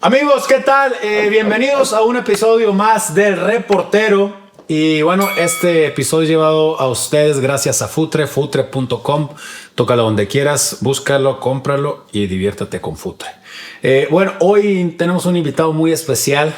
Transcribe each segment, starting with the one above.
Amigos, ¿qué tal? Bienvenidos a un episodio más del Reportero. Y bueno, este episodio es llevado a ustedes gracias a Futre, futre.com. Tócalo donde quieras, búscalo, cómpralo y diviértate con Futre. Bueno, hoy tenemos un invitado muy especial,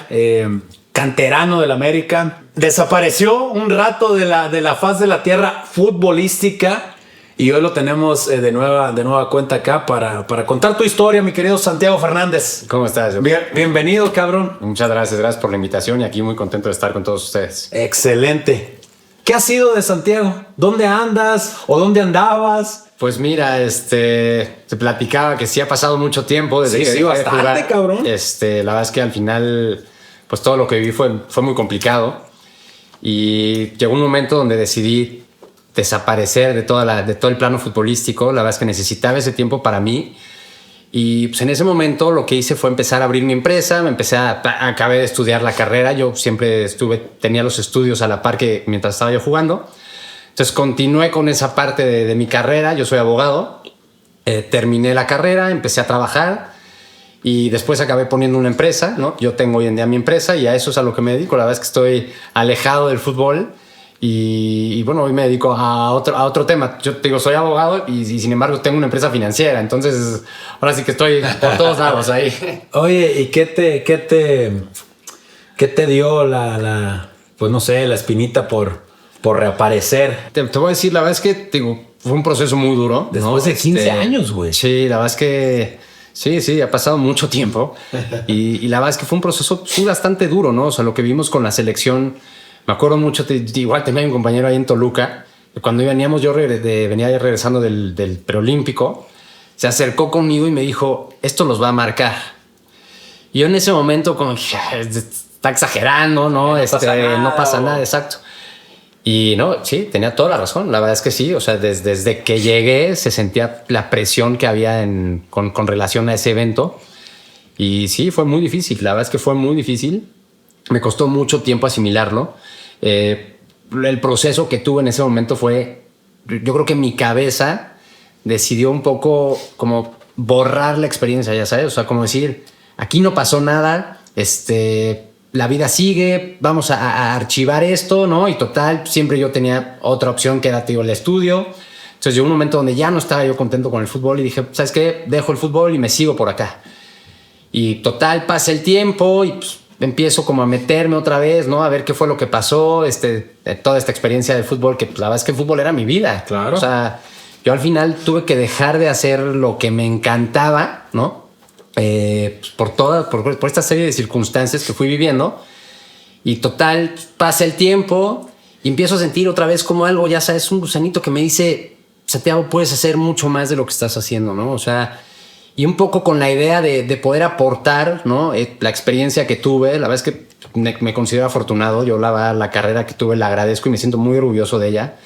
canterano del América. Desapareció un rato de la faz de la tierra futbolística. Y hoy lo tenemos de nueva cuenta acá para contar tu historia, mi querido Santiago Fernández. ¿Cómo estás? Bienvenido, cabrón. Muchas gracias por la invitación y aquí muy contento de estar con todos ustedes. Excelente. ¿Qué ha sido de Santiago? ¿Dónde andas o dónde andabas? Pues mira, te platicaba que sí ha pasado mucho tiempo desde que bastante, jugar. Cabrón. La verdad es que al final, pues todo lo que viví fue muy complicado y llegó un momento donde decidí desaparecer de todo el plano futbolístico. La verdad es que necesitaba ese tiempo para mí y pues en ese momento lo que hice fue empezar a abrir mi empresa. Acabé de estudiar la carrera. Yo siempre tenía los estudios a la par que mientras estaba yo jugando. Entonces continué con esa parte de mi carrera. Yo soy abogado, terminé la carrera, empecé a trabajar y después acabé poniendo una empresa, ¿no? Yo tengo hoy en día mi empresa y a eso es a lo que me dedico. La verdad es que estoy alejado del fútbol. Y bueno, hoy me dedico a otro tema. Yo te digo, soy abogado y sin embargo tengo una empresa financiera. Entonces, ahora sí que estoy por todos lados ahí. Oye, ¿y qué te dio pues no sé, la espinita por reaparecer? Te voy a decir, la verdad es que fue un proceso muy duro. Después de 15 años, güey. Sí, la verdad es que sí, ha pasado mucho tiempo. y la verdad es que fue un proceso bastante duro, ¿no? O sea, lo que vimos con la selección. Me acuerdo mucho, igual tenía un compañero ahí en Toluca, que cuando veníamos, venía regresando del preolímpico, se acercó conmigo y me dijo, esto los va a marcar. Y yo en ese momento como, está exagerando, ¿no? No pasa nada, exacto. Y no, sí, tenía toda la razón, la verdad es que sí, o sea, desde que llegué se sentía la presión que había con relación a ese evento. Y sí, fue muy difícil, la verdad es que fue muy difícil. Me costó mucho tiempo asimilarlo. El proceso que tuve en ese momento fue, yo creo que mi cabeza decidió un poco como borrar la experiencia, ya sabes, o sea, como decir, aquí no pasó nada, la vida sigue, vamos a archivar esto, ¿no? Y total, siempre yo tenía otra opción que era, el estudio. Entonces llegó un momento donde ya no estaba yo contento con el fútbol y dije, ¿sabes qué? Dejo el fútbol y me sigo por acá. Y total, pasa el tiempo y pues, empiezo como a meterme otra vez, ¿no? A ver qué fue lo que pasó, toda esta experiencia del fútbol, que la verdad es que el fútbol era mi vida. Claro. O sea, yo al final tuve que dejar de hacer lo que me encantaba, ¿no? Por esta serie de circunstancias que fui viviendo. Y total, pasa el tiempo y empiezo a sentir otra vez como algo, ya sabes, un gusanito que me dice, Santiago, puedes hacer mucho más de lo que estás haciendo, ¿no? O sea, y un poco con la idea de poder aportar, ¿no? La experiencia que tuve, la verdad es que me considero afortunado. Yo la carrera que tuve la agradezco y me siento muy orgulloso de ella.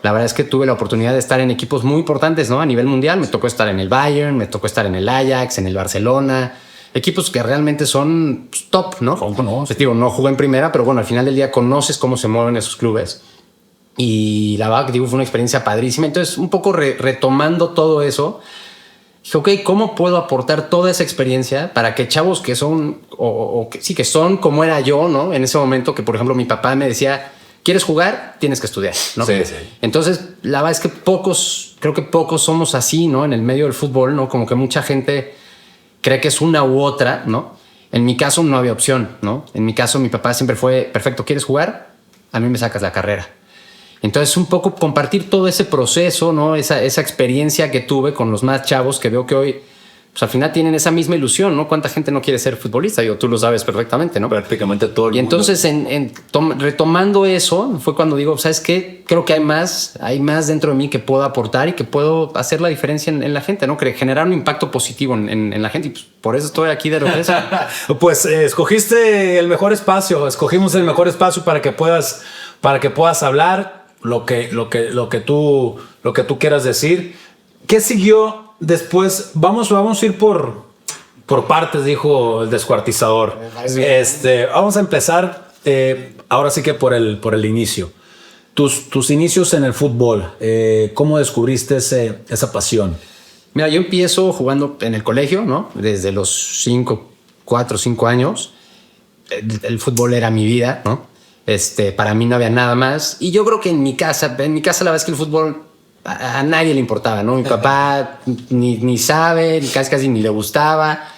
La verdad es que tuve la oportunidad de estar en equipos muy importantes, ¿no? A nivel mundial. Me tocó estar en el Bayern, me tocó estar en el Ajax, en el Barcelona. Equipos que realmente son top, ¿no? No, no jugué en primera, pero bueno, al final del día conoces cómo se mueven esos clubes. Y la verdad que fue una experiencia padrísima. Entonces, un poco retomando todo eso, dije, ok, ¿cómo puedo aportar toda esa experiencia para que chavos que son, que son como era yo, ¿no? En ese momento que, por ejemplo, mi papá me decía, ¿quieres jugar? Tienes que estudiar, ¿no? Sí. Entonces, la verdad es que creo que pocos somos así, ¿no? En el medio del fútbol, ¿no? Como que mucha gente cree que es una u otra, ¿no? En mi caso no había opción, ¿no? En mi caso mi papá siempre fue, perfecto, ¿quieres jugar? A mí me sacas la carrera. Entonces, un poco compartir todo ese proceso, ¿no? Esa experiencia que tuve con los más chavos que veo que hoy, pues al final tienen esa misma ilusión, ¿no? ¿Cuánta gente no quiere ser futbolista? Tú lo sabes perfectamente, ¿no? Prácticamente todo el mundo. Y entonces, retomando eso, fue cuando digo, ¿sabes qué? Creo que hay más dentro de mí que puedo aportar y que puedo hacer la diferencia en la gente, ¿no? Generar un impacto positivo en la gente. Y pues, por eso estoy aquí de regreso. Pues escogiste el mejor espacio, escogimos el mejor espacio para que puedas hablar lo que tú quieras decir. ¿Qué siguió después? Vamos a ir por partes, dijo el descuartizador. Vamos a empezar ahora sí que por el inicio. Tus inicios en el fútbol, ¿cómo descubriste esa pasión? Mira, yo empiezo jugando en el colegio, ¿no? Desde los 5, 4 o 5 años, el fútbol era mi vida, ¿no? Para mí no había nada más. Y yo creo que en mi casa la verdad es que el fútbol a nadie le importaba, ¿no? Mi papá ni sabe, casi ni le gustaba.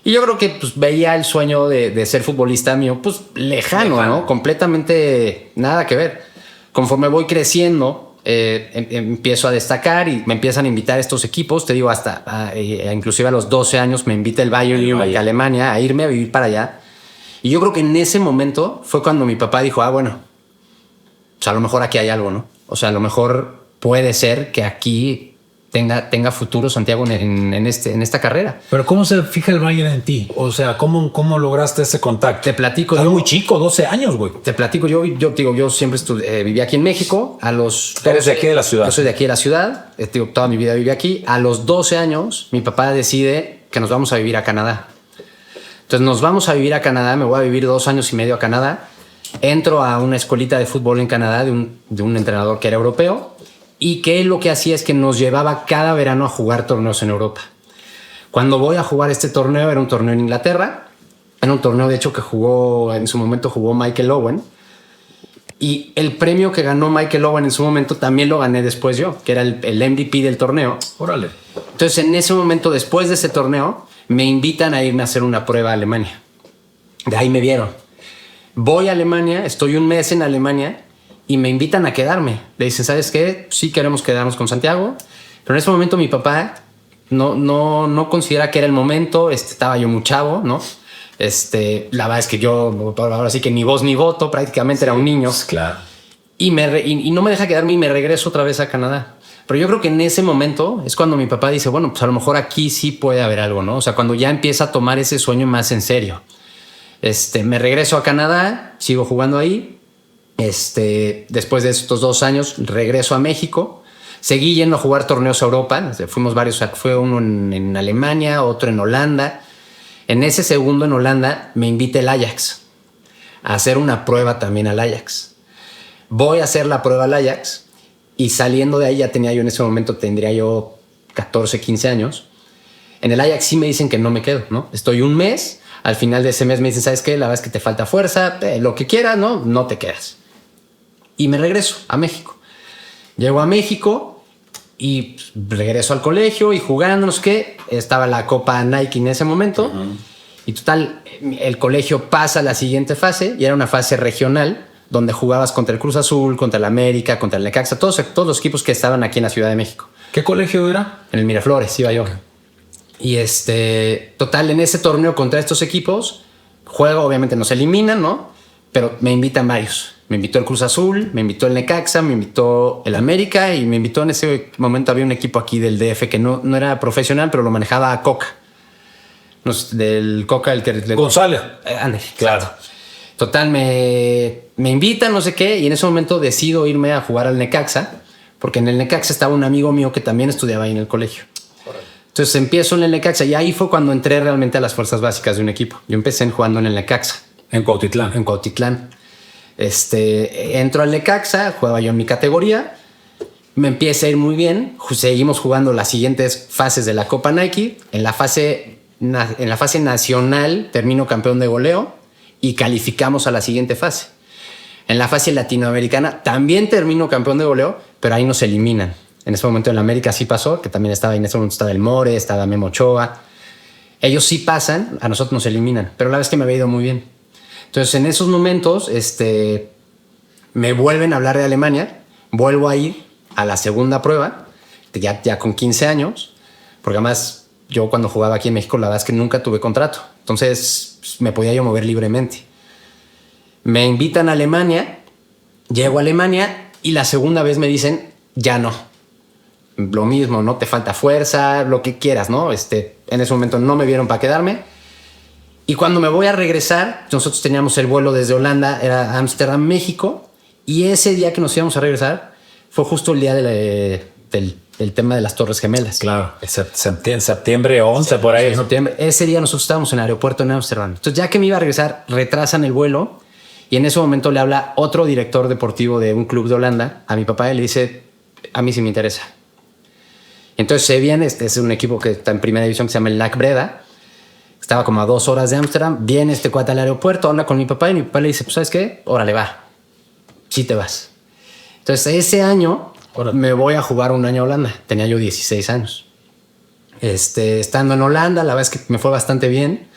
Y yo creo que pues, veía el sueño de ser futbolista mío, pues lejano, ¿no? Completamente nada que ver. Conforme voy creciendo, empiezo a destacar y me empiezan a invitar a estos equipos. Te digo, inclusive a los 12 años me invita el Bayern Múnich a Alemania a irme a vivir para allá. Y yo creo que en ese momento fue cuando mi papá dijo, bueno, pues a lo mejor aquí hay algo, ¿no? O sea, a lo mejor puede ser que aquí tenga futuro Santiago en esta carrera. Pero ¿cómo se fija el Bayern en ti? O sea, ¿cómo lograste ese contacto? Te platico. Estás muy chico, 12 años, güey. Te platico, yo siempre viví aquí en México. ¿Eres de aquí de la ciudad? Yo soy de aquí de la ciudad. Toda mi vida viví aquí. A los 12 años, mi papá decide que nos vamos a vivir a Canadá. Entonces nos vamos a vivir a Canadá. Me voy a vivir 2 años y medio a Canadá. Entro a una escuelita de fútbol en Canadá de un entrenador que era europeo. Y que lo que hacía es que nos llevaba cada verano a jugar torneos en Europa. Cuando voy a jugar este torneo, era un torneo en Inglaterra. Era un torneo, de hecho, que en su momento jugó Michael Owen. Y el premio que ganó Michael Owen en su momento también lo gané después yo, que era el MVP del torneo. Órale. Entonces, en ese momento, después de ese torneo, me invitan a irme a hacer una prueba a Alemania. De ahí me vieron. Voy a Alemania, estoy un mes en Alemania y me invitan a quedarme. Le dicen, ¿sabes qué? Sí queremos quedarnos con Santiago. Pero en ese momento mi papá no considera que era el momento. Estaba yo muy chavo, ¿no? La verdad es que yo ahora sí que ni voz ni voto, prácticamente era un niño. Claro. Y no me deja quedarme y me regreso otra vez a Canadá. Pero yo creo que en ese momento es cuando mi papá dice, bueno, pues a lo mejor aquí sí puede haber algo, ¿no? O sea, cuando ya empieza a tomar ese sueño más en serio. Me regreso a Canadá, sigo jugando ahí. Después de estos 2 años regreso a México, seguí yendo a jugar torneos a Europa, fuimos varios, fue uno en Alemania, otro en Holanda. En ese segundo en Holanda me invita el Ajax a hacer una prueba también al Ajax. Voy a hacer la prueba al Ajax y saliendo de ahí tendría yo 14, 15 años. En el Ajax sí me dicen que no me quedo, ¿no? Estoy un mes, al final de ese mes me dicen, ¿sabes qué? La verdad es que te falta fuerza, lo que quieras, no te quedas. Y me regreso a México. Llego a México y regreso al colegio y jugando, no sé qué. Estaba la Copa Nike en ese momento. Y total, el colegio pasa a la siguiente fase y era una fase regional donde jugabas contra el Cruz Azul, contra el América, contra el Necaxa, todos los equipos que estaban aquí en la Ciudad de México. ¿Qué colegio era? En el Miraflores, iba yo. Y total, en ese torneo contra estos equipos, juego, obviamente nos eliminan, ¿no? Pero me invitan varios. Me invitó el Cruz Azul, me invitó el Necaxa, me invitó el América y me invitó en ese momento, había un equipo aquí del DF que no era profesional, pero lo manejaba Coca. Del Coca, el que... González. Claro. Total, me invitan, no sé qué, y en ese momento decido irme a jugar al Necaxa, porque en el Necaxa estaba un amigo mío que también estudiaba ahí en el colegio. Entonces empiezo en el Necaxa y ahí fue cuando entré realmente a las fuerzas básicas de un equipo. Yo empecé jugando en el Necaxa. En Cuautitlán. En Cuautitlán. Entro al Necaxa, jugaba yo en mi categoría, me empieza a ir muy bien, seguimos jugando las siguientes fases de la Copa Nike. En la fase nacional termino campeón de goleo y calificamos a la siguiente fase. En la fase latinoamericana también termino campeón de goleo, pero ahí nos eliminan. En ese momento en la América sí pasó, que también estaba, en ese momento estaba el More, estaba Memo Ochoa. Ellos sí pasan, a nosotros nos eliminan, pero la verdad es que me había ido muy bien. Entonces, en esos momentos, me vuelven a hablar de Alemania, vuelvo a ir a la segunda prueba, ya con 15 años, porque además yo cuando jugaba aquí en México, la verdad es que nunca tuve contrato. Entonces, me podía yo mover libremente. Me invitan a Alemania, llego a Alemania y la segunda vez me dicen, ya no. Lo mismo, ¿no? Te falta fuerza, lo que quieras, ¿no? En ese momento no me vieron para quedarme. Y cuando me voy a regresar, nosotros teníamos el vuelo desde Holanda, era Ámsterdam, México, y ese día que nos íbamos a regresar fue justo el día del tema de las Torres Gemelas. Claro, septiembre 11, por ahí. Septiembre. Ese día nosotros estábamos en el aeropuerto en Ámsterdam. Entonces, ya que me iba a regresar, retrasan el vuelo y en ese momento le habla otro director deportivo de un club de Holanda a mi papá y le dice, a mí sí me interesa. Entonces se viene, es un equipo que está en primera división que se llama el NAC Breda. Estaba como a 2 horas de Ámsterdam. Viene este cuate al aeropuerto, habla con mi papá y mi papá le dice, pues, ¿sabes qué? Órale, va. Sí te vas. Entonces, ese año me voy a jugar un año a Holanda. Tenía yo 16 años. Estando en Holanda, la verdad es que me fue bastante bien.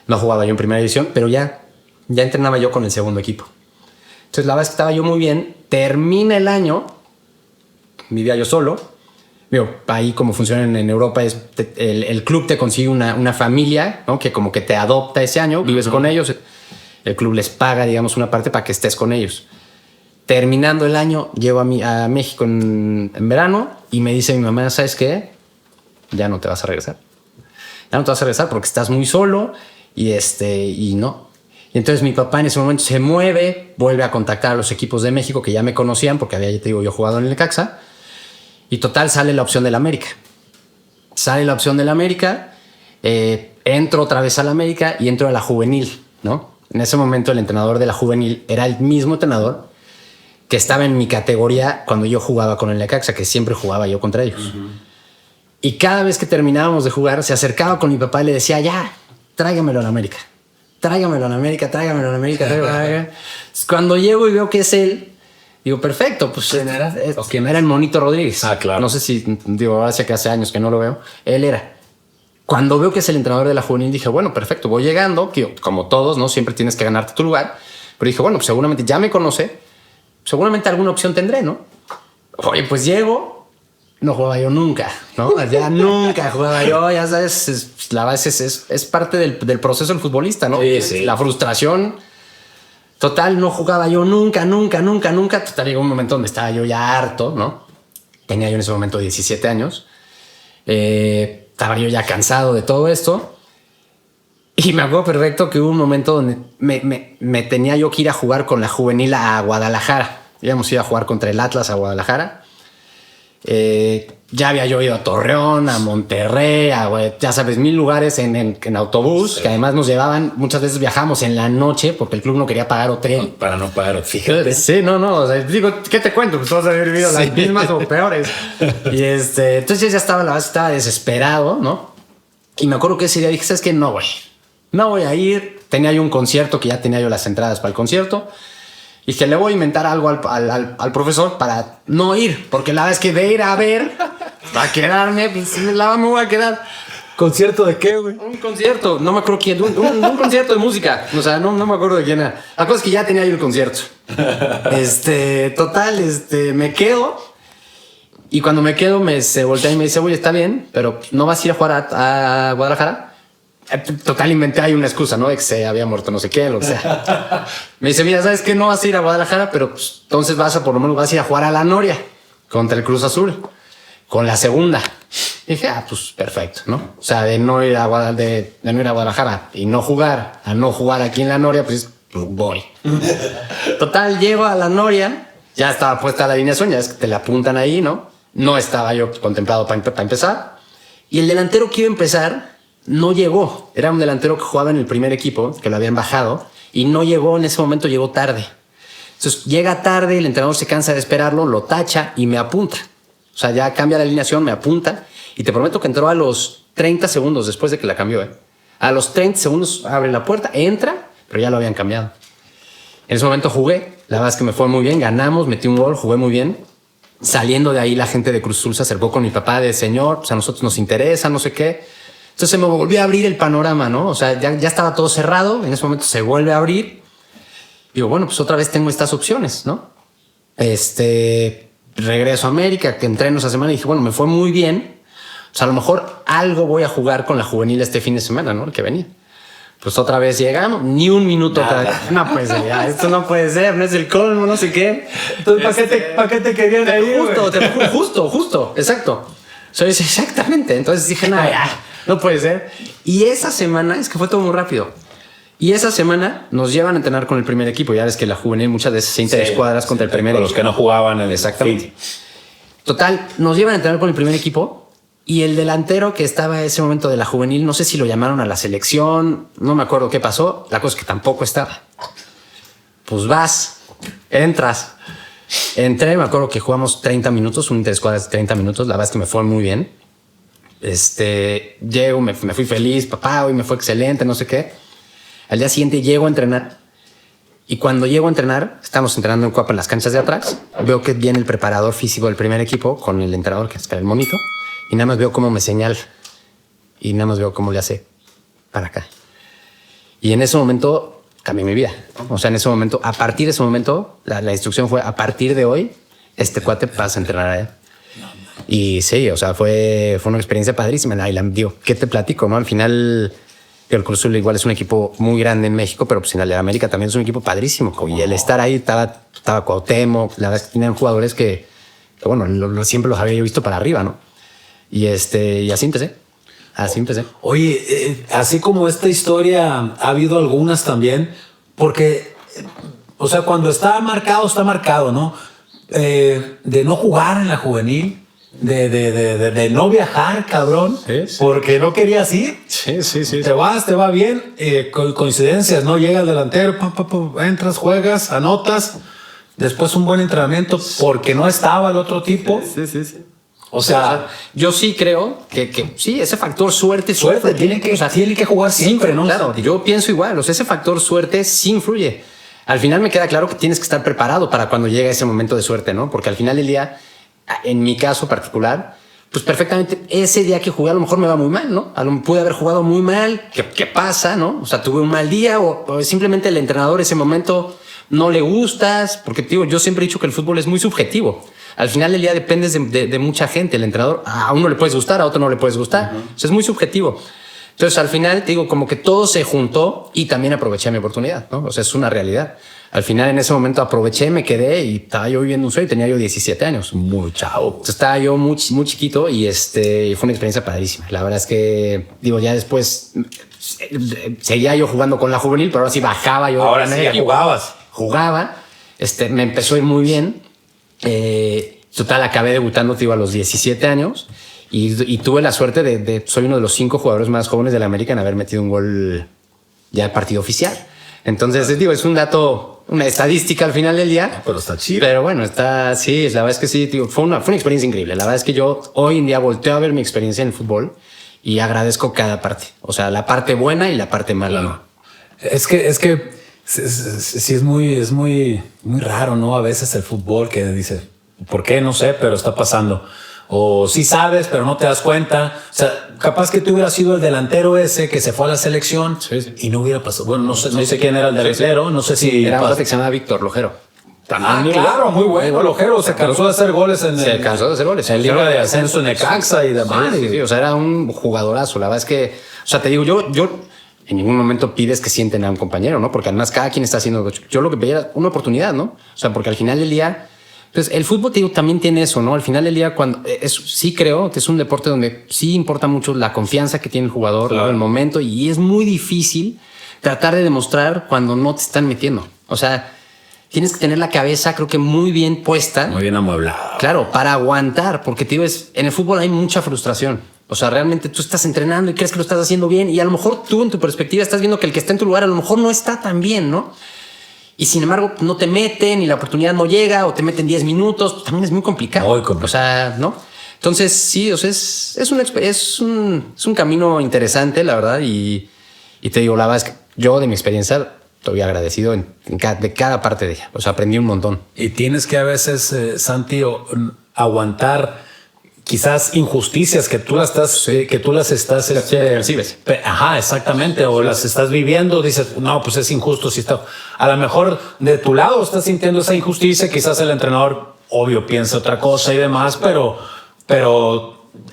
No jugaba yo en primera división, pero ya entrenaba yo con el segundo equipo. Entonces, la verdad es que estaba yo muy bien. Termina el año, vivía yo solo. Digo, ahí como funciona en Europa, el club te consigue una familia, ¿no? Que como que te adopta ese año, vives con ellos. El club les paga, digamos, una parte para que estés con ellos. Terminando el año, llego a México en verano y me dice mi mamá, ¿sabes qué? Ya no te vas a regresar. Ya no te vas a regresar porque estás muy solo y no. Y entonces mi papá en ese momento se mueve, vuelve a contactar a los equipos de México que ya me conocían porque había, te digo, yo jugado en el Necaxa. Y total, sale la opción del América. Sale la opción del América, entro otra vez al América y entro a la juvenil, ¿no? En ese momento el entrenador de la juvenil era el mismo entrenador que estaba en mi categoría cuando yo jugaba con el Necaxa, que siempre jugaba yo contra ellos. Y cada vez que terminábamos de jugar, se acercaba con mi papá y le decía, ya, tráigamelo a la América. Tráigamelo a la América, tráigamelo a la América. Cuando llego y veo que es él, digo, perfecto, pues ¿quién era? ¿Quién era? El Monito Rodríguez. Ah, claro. No sé si, digo, hace hace años que no lo veo. Él era. Cuando veo que es el entrenador de la juvenil, dije, bueno, perfecto, voy llegando, que como todos, ¿no? Siempre tienes que ganarte tu lugar. Pero dije, bueno, pues seguramente ya me conoce, seguramente alguna opción tendré, ¿no? Oye, pues llego, no jugaba yo nunca, ¿no? Ya nunca jugaba yo, ya sabes, la base es parte del proceso del futbolista, ¿no? Sí. La frustración. Total, no jugaba yo nunca. Total, llegó un momento donde estaba yo ya harto, ¿no? Tenía yo en ese momento 17 años. Estaba yo ya cansado de todo esto. Y me acuerdo perfecto que hubo un momento donde me tenía yo que ir a jugar con la juvenil a Guadalajara. Íbamos a ir a jugar contra el Atlas a Guadalajara. Ya había yo ido a Torreón, a Monterrey, ya sabes, 1000 lugares en autobús, sí. Que además nos llevaban, muchas veces viajamos en la noche porque el club no quería pagar hotel. Para no pagar, fíjate. Sí, no, o sea, digo, ¿qué te cuento? Pues todos habían vivido las mismas o peores. Y entonces yo ya estaba, la verdad, estaba desesperado, ¿no? Y me acuerdo que ese día dije, ¿sabes qué? No voy a ir. Tenía yo un concierto que ya tenía yo las entradas para el concierto. Y que le voy a inventar algo al profesor para no ir, porque la verdad es que de ir a ver, va a quedarme, pues me voy a quedar. ¿Concierto de qué, güey? Un concierto, no me acuerdo quién, un concierto de música, o sea, no me acuerdo de quién era. La cosa es que ya tenía yo el concierto. Total, me quedo. Y cuando me quedo, se voltea y me dice, oye, está bien, pero no vas a ir a jugar a Guadalajara. Total, inventé ahí una excusa, ¿no? De que se había muerto no sé qué, lo que sea. Me dice, mira, ¿sabes qué? No vas a ir a Guadalajara, pero pues, entonces por lo menos vas a ir a jugar a la Noria contra el Cruz Azul, con la segunda. Y dije, pues perfecto, ¿no? O sea, de no ir a Guadalajara y no jugar, a no jugar aquí en la Noria, pues voy. Total, llego a la Noria, ya estaba puesta la alineación, ya es que te la apuntan ahí, ¿no? No estaba yo contemplado para empezar. Y el delantero que iba a empezar no llegó. Era un delantero que jugaba en el primer equipo, que lo habían bajado, y no llegó, en ese momento llegó tarde. Entonces llega tarde, el entrenador se cansa de esperarlo, lo tacha y me apunta. O sea, ya cambia la alineación, me apunta, y te prometo que entró a los 30 segundos después de que la cambió. A los 30 segundos abre la puerta, entra, pero ya lo habían cambiado. En ese momento jugué, la verdad es que me fue muy bien, ganamos, metí un gol, jugué muy bien. Saliendo de ahí, la gente de Cruz Azul se acercó con mi papá de señor, pues a nosotros nos interesa, no sé qué. Entonces me volvió a abrir el panorama, ¿no? O sea, ya estaba todo cerrado, en ese momento se vuelve a abrir. Digo, bueno, pues otra vez tengo estas opciones, ¿no? Regreso a América, que entreno esa semana y dije, bueno, me fue muy bien. O sea, a lo mejor algo voy a jugar con la juvenil este fin de semana, ¿no? El que venía. Pues otra vez llegamos, ni un minuto. No puede ser, ya, esto no puede ser, no es el colmo, no sé qué. Entonces, ¿para qué te querían ahí? Justo, exacto. Exactamente. Entonces dije, no puede ser. Y esa semana, es que fue todo muy rápido. Y esa semana nos llevan a entrenar con el primer equipo. Ya ves que la juvenil muchas veces se interescuadras contra el primer equipo. Los que no jugaban. Exactamente. Total, nos llevan a entrenar con el primer equipo. Y el delantero que estaba en ese momento de la juvenil, no sé si lo llamaron a la selección, no me acuerdo qué pasó. La cosa es que tampoco estaba. Pues vas, entras. Entré, me acuerdo que jugamos 30 minutos, un interescuadras de 30 minutos. La verdad es que me fue muy bien. Llego, me fui feliz, papá, hoy me fue excelente, no sé qué. Al día siguiente llego a entrenar y cuando llego a entrenar, estamos entrenando en Cuapa en las canchas de atrás, veo que viene el preparador físico del primer equipo con el entrenador, que es el monito, y nada más veo cómo me señala y nada más veo cómo le hace para acá. Y en ese momento cambié mi vida. O sea, en ese momento, a partir de ese momento, la instrucción fue, a partir de hoy, cuate vas a entrenar a él. Y sí, o sea, fue una experiencia padrísima. Y digo, ¿qué te platico, no? Al final, el Cruz Azul igual es un equipo muy grande en México, pero pues en el América también es un equipo padrísimo. Y el estar ahí estaba Cuauhtémoc, la verdad es que tenían jugadores que bueno, siempre los había yo visto para arriba, ¿no? Y así empecé. Así empecé. Oye, así como esta historia, ha habido algunas también, porque, o sea, cuando está marcado, ¿no? De no jugar en la juvenil, de no viajar, cabrón, sí. Porque no querías ir. Sí. Te va bien, coincidencias, ¿no? Llega el delantero, entras, juegas, anotas, después un buen entrenamiento porque no estaba el otro tipo. Sí. O sea, yo sí creo que sí, ese factor suerte tiene que jugar siempre, ¿no? Claro, yo pienso igual, o sea, ese factor suerte sí influye. Al final me queda claro que tienes que estar preparado para cuando llegue ese momento de suerte, ¿no? Porque al final del día, en mi caso particular, pues perfectamente ese día que jugué a lo mejor me va muy mal, ¿no? Pude haber jugado muy mal, ¿qué pasa, no? O sea, tuve un mal día o simplemente el entrenador ese momento no le gustas, porque digo, yo siempre he dicho que el fútbol es muy subjetivo. Al final del día dependes de mucha gente. El entrenador, a uno le puedes gustar, a otro no le puedes gustar. O sea, es muy subjetivo. Entonces, al final, te digo, como que todo se juntó y también aproveché mi oportunidad, ¿no? O sea, es una realidad. Al final, en ese momento aproveché, me quedé y estaba yo viviendo un sueño. Tenía yo 17 años. Muy chavo. Entonces, estaba yo muy chiquito y fue una experiencia padrísima. La verdad es que, digo, ya después seguía yo jugando con la juvenil, pero ahora sí bajaba yo. Ahora sí ya jugabas. Jugaba. Me empezó a ir muy bien. Total, acabé debutando, a los 17 años y tuve la suerte de soy uno de los 5 jugadores más jóvenes de la América en haber metido un gol ya en partido oficial. Entonces, es un dato, una estadística al final del día. Pero está chido. Pero bueno, sí, la verdad es que sí, fue una experiencia increíble. La verdad es que yo hoy en día volteo a ver mi experiencia en el fútbol y agradezco cada parte. O sea, la parte buena y la parte mala. Claro. Es que sí es muy raro, ¿no? A veces el fútbol que dice, ¿por qué? No sé, pero está pasando. O sí sabes, pero no te das cuenta. O sea, capaz que tú hubieras sido el delantero ese que se fue a la selección y no hubiera pasado. Bueno, no sé quién era el delantero, no sé si... Era un que se llamaba Víctor Lojero. Claro, muy bueno. Lojero se cansó de hacer goles en Liga de Ascenso en Necaxa y demás. Sí, o sea, era un jugadorazo. La verdad es que, o sea, te digo, yo en ningún momento pides que sienten a un compañero, ¿no? Porque además cada quien está haciendo... Yo lo que pedía era una oportunidad, ¿no? O sea, porque al final del día... Entonces, el fútbol, te digo, también tiene eso, ¿no? Al final del día, sí creo que es un deporte donde sí importa mucho la confianza que tiene el jugador, claro, ¿no? El momento, y es muy difícil tratar de demostrar cuando no te están metiendo. O sea, tienes que tener la cabeza, creo que muy bien puesta. Muy bien amueblada. Claro, para aguantar, porque, te digo, en el fútbol hay mucha frustración. O sea, realmente tú estás entrenando y crees que lo estás haciendo bien y a lo mejor tú en tu perspectiva estás viendo que el que está en tu lugar a lo mejor no está tan bien, ¿no? Y sin embargo, no te meten y la oportunidad no llega o te meten 10 minutos. También es muy complicado. Muy complicado. O sea, ¿no? Entonces, sí, o sea, es un camino interesante, la verdad. Y te digo, la verdad es que yo, de mi experiencia, estoy agradecido de cada parte de ella. O sea, aprendí un montón. Y tienes que a veces, Santi, aguantar quizás injusticias que tú las estás percibes. Ajá, exactamente. O las estás viviendo, dices, no, pues es injusto. Si está, a lo mejor de tu lado estás sintiendo esa injusticia, quizás el entrenador, obvio, piensa otra cosa y demás, pero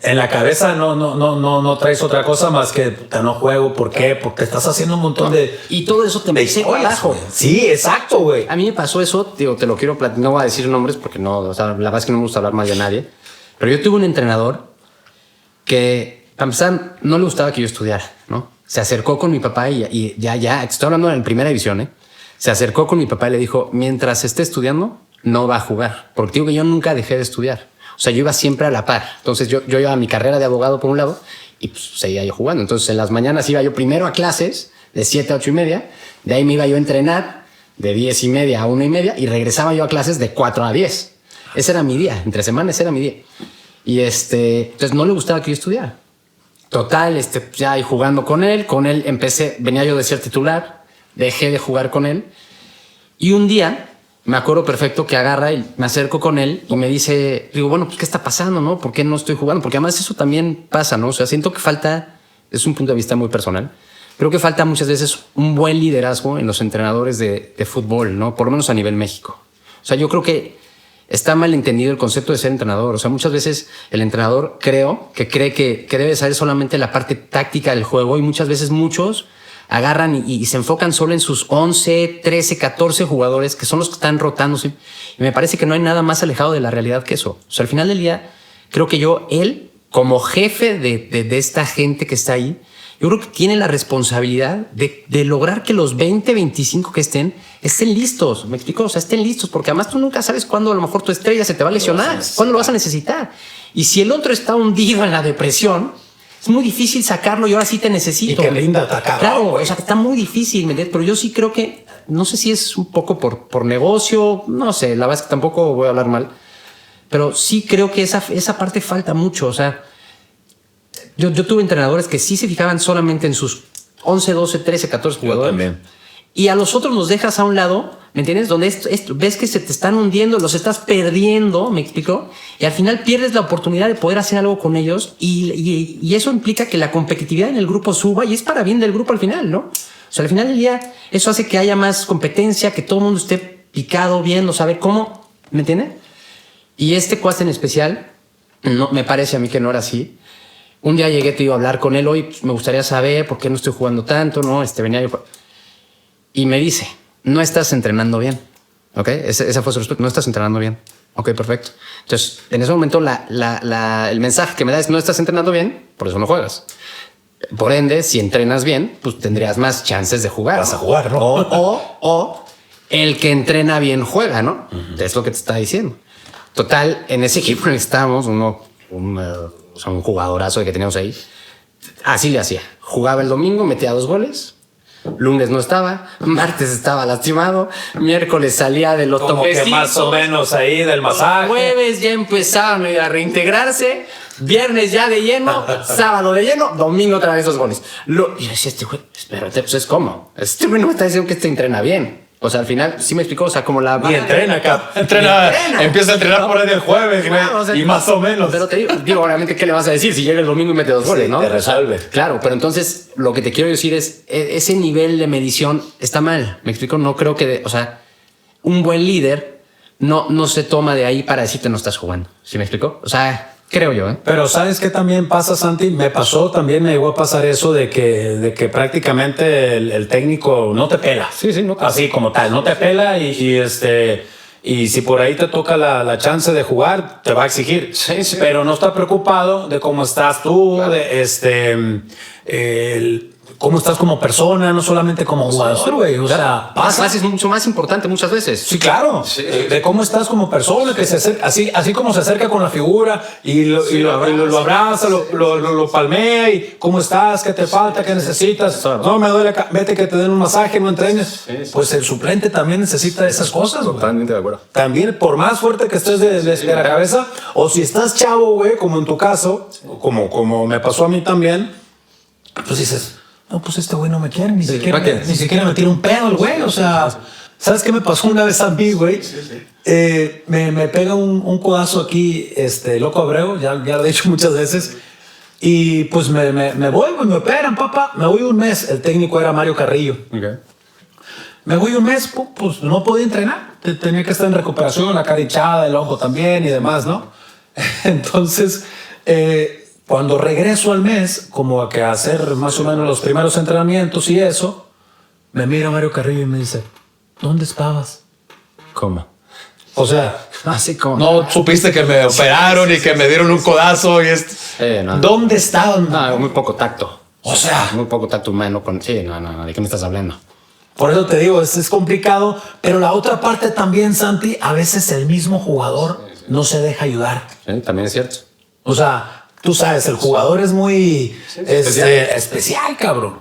en la cabeza no traes otra cosa más que no juego. ¿Por qué? Porque estás haciendo un montón de... Y todo eso te mete abajo. Sí, exacto, güey. A mí me pasó eso, digo, te lo quiero platicar, no voy a decir nombres porque no, o sea, la verdad es que no me gusta hablar mal de nadie. Pero yo tuve un entrenador que, para empezar, no le gustaba que yo estudiara, ¿no? Se acercó con mi papá y ya, estoy hablando en primera división, ¿eh? Se acercó con mi papá y le dijo, mientras esté estudiando, no va a jugar. Porque digo que yo nunca dejé de estudiar. O sea, yo iba siempre a la par. Entonces yo iba a mi carrera de abogado por un lado y pues seguía yo jugando. Entonces en las mañanas iba yo primero a clases de 7 a 8:30. De ahí me iba yo a entrenar de 10:30 a 1:30 y regresaba yo a clases de 4 a 10. Ese era mi día. Entre semanas ese era mi día. Y entonces no le gustaba que yo estudiara. Total, ya y jugando con él empecé, venía yo de ser titular, dejé de jugar con él y un día me acuerdo perfecto que agarra y me acerco con él y me dice, digo, bueno, pues ¿qué está pasando, no? ¿Por qué no estoy jugando? Porque además eso también pasa, ¿no? O sea, siento que falta, es un punto de vista muy personal, creo que falta muchas veces un buen liderazgo en los entrenadores de fútbol, ¿no? Por lo menos a nivel México. O sea, yo creo que está mal entendido el concepto de ser entrenador. O sea, muchas veces el entrenador cree que debe saber solamente la parte táctica del juego y muchas veces muchos agarran y se enfocan solo en sus 11, 13, 14 jugadores que son los que están rotándose. Y me parece que no hay nada más alejado de la realidad que eso. O sea, al final del día, creo que él, como jefe de esta gente que está ahí, yo creo que tiene la responsabilidad de lograr que los 20, 25 que estén listos. ¿Me explico? O sea, estén listos, porque además tú nunca sabes cuándo a lo mejor tu estrella se te va a lesionar, cuándo lo vas a necesitar. Y si el otro está hundido en la depresión, es muy difícil sacarlo y ahora sí te necesito. Y que rinda atacar. Claro, o sea, que está muy difícil, ¿me entiendes? Pero yo sí creo que, no sé si es un poco por negocio, no sé, la verdad es que tampoco voy a hablar mal, pero sí creo que esa parte falta mucho. O sea, yo tuve entrenadores que sí se fijaban solamente en sus 11, 12, 13, 14 jugadores. Yo también. Y a los otros los dejas a un lado, ¿me entiendes? Donde ves que se te están hundiendo, los estás perdiendo, ¿me explico? Y al final pierdes la oportunidad de poder hacer algo con ellos y eso implica que la competitividad en el grupo suba y es para bien del grupo al final, ¿no? O sea, al final del día eso hace que haya más competencia, que todo el mundo esté picado, viendo, saber cómo, ¿me entiendes? Y cuate en especial, no, me parece a mí que no era así. Un día llegué, te iba a hablar con él, hoy pues, me gustaría saber por qué no estoy jugando tanto, ¿no? Venía yo... Y me dice, no estás entrenando bien. ¿Ok? Esa fue su respuesta. No estás entrenando bien. Ok, perfecto. Entonces, en ese momento, el mensaje que me da es, no estás entrenando bien, por eso no juegas. Por ende, si entrenas bien, pues tendrías más chances de jugar. Vas a jugar, ¿no? O el que entrena bien juega, ¿no? Es lo que te está diciendo. Total, en ese equipo en el que estábamos, un jugadorazo que teníamos ahí, así le hacía. Jugaba el domingo, metía 2 goles. Lunes no estaba, martes estaba lastimado, miércoles salía del Como que más o menos ahí del masaje. Jueves ya empezaban a reintegrarse, viernes ya de lleno, sábado de lleno, domingo otra vez 2 goles. Y yo decía, güey, espérate, pues es como, güey no me está diciendo que entrena bien. O sea, al final, sí me explicó, o sea, como la... Y entrena acá. Entrena. Empieza a entrenar por ahí del jueves, claro, o sea, y más o menos. Pero te digo, obviamente, ¿qué le vas a decir si llega el domingo y mete 2 goles, no? Te resuelve. Claro, pero entonces, lo que te quiero decir es, ese nivel de medición está mal. ¿Me explico? No creo que, o sea, un buen líder no se toma de ahí para decirte no estás jugando. ¿Sí me explico? O sea... Creo yo, ¿eh? Pero ¿sabes qué también pasa, Santi? Me llegó a pasar eso de que prácticamente el técnico no te pela. Sí, no te así como tal, no te pela y si por ahí te toca la chance de jugar, te va a exigir. Sí. Pero no está preocupado de cómo estás tú, claro. Cómo estás como persona, no solamente como jugador, güey. O sea, pasa. Es mucho más importante muchas veces. Sí, claro. Sí. De cómo estás como persona, que se acerca, así como se acerca con la figura y lo abraza, lo palmea y cómo estás, qué te falta, qué necesitas. No me duele acá, vete que te den un masaje, no entrenes. Sí. Pues el suplente también necesita esas cosas. Totalmente de acuerdo. También, por más fuerte que estés de la cabeza, o si estás chavo, güey, como en tu caso, como me pasó a mí también, pues dices... No, pues este güey no me quiere, ni siquiera me tira un pedo el güey, o sea, ¿sabes qué me pasó una vez a mí, güey? Sí. Me pega un codazo aquí, Loco Abreu, ya lo he dicho muchas veces, y pues me voy, güey, me operan, papá, me voy un mes, el técnico era Mario Carrillo. Okay. Me voy un mes, pues no podía entrenar, tenía que estar en recuperación, la cara hinchada, el ojo también y demás, ¿no? Entonces, cuando regreso al mes, como a hacer más o menos los primeros entrenamientos y eso, me mira Mario Carrillo y me dice, ¿dónde estabas? ¿Cómo? O sea, así como... No supiste que me operaron y que me dieron un codazo y no. ¿Dónde estaban? No, muy poco tacto. O sea... Muy poco tacto humano con... Sí, no, ¿de qué me estás hablando? Por eso te digo, es complicado, pero la otra parte también, Santi, a veces el mismo jugador no se deja ayudar. Sí, también es cierto. O sea... tú sabes, el jugador es muy especial, cabrón.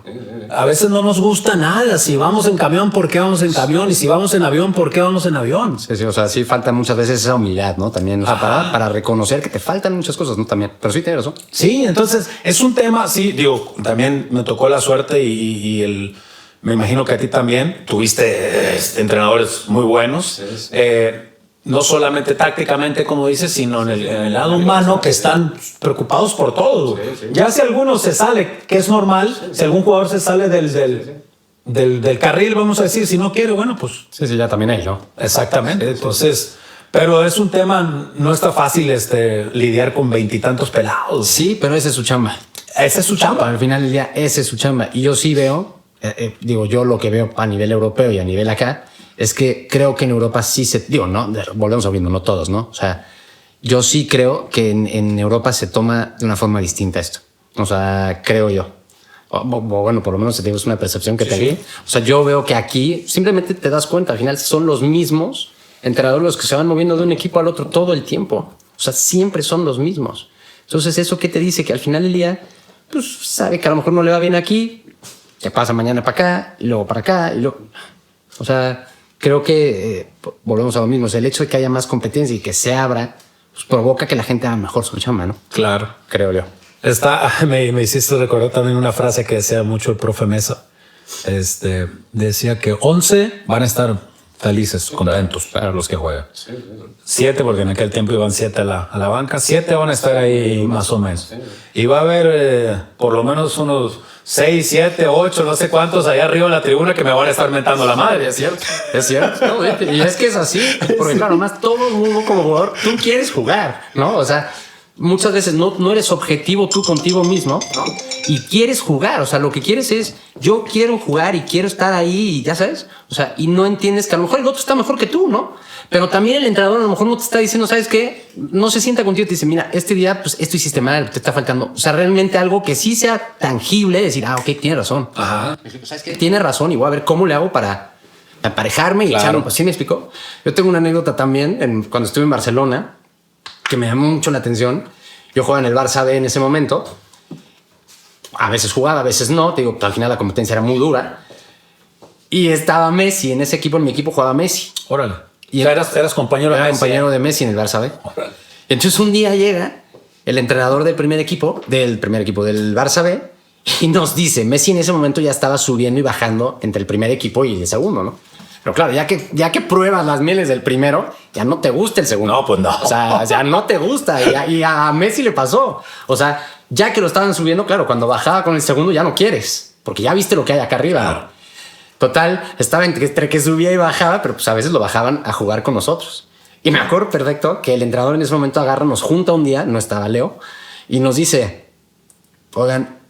A veces no nos gusta nada. Si vamos en camión, ¿por qué vamos en camión? Y si vamos en avión, ¿por qué vamos en avión? Sí, o sea, sí falta muchas veces esa humildad, ¿no? También, o sea, para reconocer que te faltan muchas cosas, ¿no? También, pero sí tienes razón. Sí, entonces es un tema, sí, digo, también me tocó la suerte me imagino que a ti también tuviste entrenadores muy buenos. No solamente tácticamente, como dices, sino en el lado humano, que están preocupados por todo. Ya si alguno se sale, que es normal, si algún jugador se sale del carril, vamos a decir, si no quiere, bueno, pues... Sí, ya también hay, ¿no? Exactamente, entonces... Pero es un tema, no está fácil lidiar con 20 y tantos pelados. Sí, pero esa es su chamba. Esa es su chamba. Al final del día, esa es su chamba. Y yo sí veo, digo, yo lo que veo a nivel europeo y a nivel acá, es que creo que en Europa sí no, volvemos a viendo, no todos, ¿no? O sea, yo sí creo que en Europa se toma de una forma distinta esto. O sea, creo yo. Bueno, por lo menos es una percepción que tengo. Sí. O sea, yo veo que aquí simplemente te das cuenta, al final son los mismos entrenadores los que se van moviendo de un equipo al otro todo el tiempo. O sea, siempre son los mismos. Entonces, ¿eso qué te dice? Que al final del día, pues sabe que a lo mejor no le va bien aquí, se pasa mañana para acá, y luego para acá, y luego... O sea... Creo que volvemos a lo mismo. O sea, el hecho de que haya más competencia y que se abra, pues provoca que la gente haga mejor su chamba, ¿no? Claro. Creo yo. Me hiciste recordar también una frase que decía mucho el profe Mesa. Decía que 11 van a estar felices, contentos para los que juegan. 7, porque en aquel tiempo iban 7 a la banca. 7 van a estar ahí más o menos. Y va a haber por lo menos unos 6, 7, 8, no sé cuántos allá arriba en la tribuna que me van a estar mentando la madre. Es cierto. No, y es que es así. Porque claro, más todo el mundo como jugador, tú quieres jugar, ¿no? O sea, muchas veces no eres objetivo tú contigo mismo, ¿no? Y quieres jugar. O sea, lo que quieres es, yo quiero jugar y quiero estar ahí, y ya sabes. O sea, y no entiendes que a lo mejor el otro está mejor que tú, ¿no? Pero también el entrenador a lo mejor no te está diciendo, ¿sabes qué? No se sienta contigo y te dice, mira, este día, pues esto hiciste mal, te está faltando. O sea, realmente algo que sí sea tangible, decir, ok, tiene razón. Ajá. ¿Sabes qué? Tiene razón y voy a ver cómo le hago para emparejarme y echarlo. Pues sí me explicó. Yo tengo una anécdota también cuando estuve en Barcelona que me llamó mucho la atención. Yo jugaba en el Barça B en ese momento. A veces jugaba, a veces no. Te digo, al final la competencia era muy dura. Y estaba Messi en ese equipo. En mi equipo jugaba Messi. Órale. Y eras compañero de Messi. Compañero de Messi en el Barça B. Órale. Entonces un día llega el entrenador del primer equipo del Barça B y nos dice, Messi en ese momento ya estaba subiendo y bajando entre el primer equipo y el segundo, ¿no? Pero claro, ya que pruebas las mieles del primero, ya no te gusta el segundo. No, pues no. O sea, ya no te gusta. Y a Messi le pasó. O sea, ya que lo estaban subiendo, claro, cuando bajaba con el segundo ya no quieres, porque ya viste lo que hay acá arriba. Claro. Total, estaba entre que subía y bajaba, pero pues a veces lo bajaban a jugar con nosotros. Y me acuerdo perfecto que el entrenador en ese momento agarra, nos junta un día, no estaba Leo, y nos dice, oigan,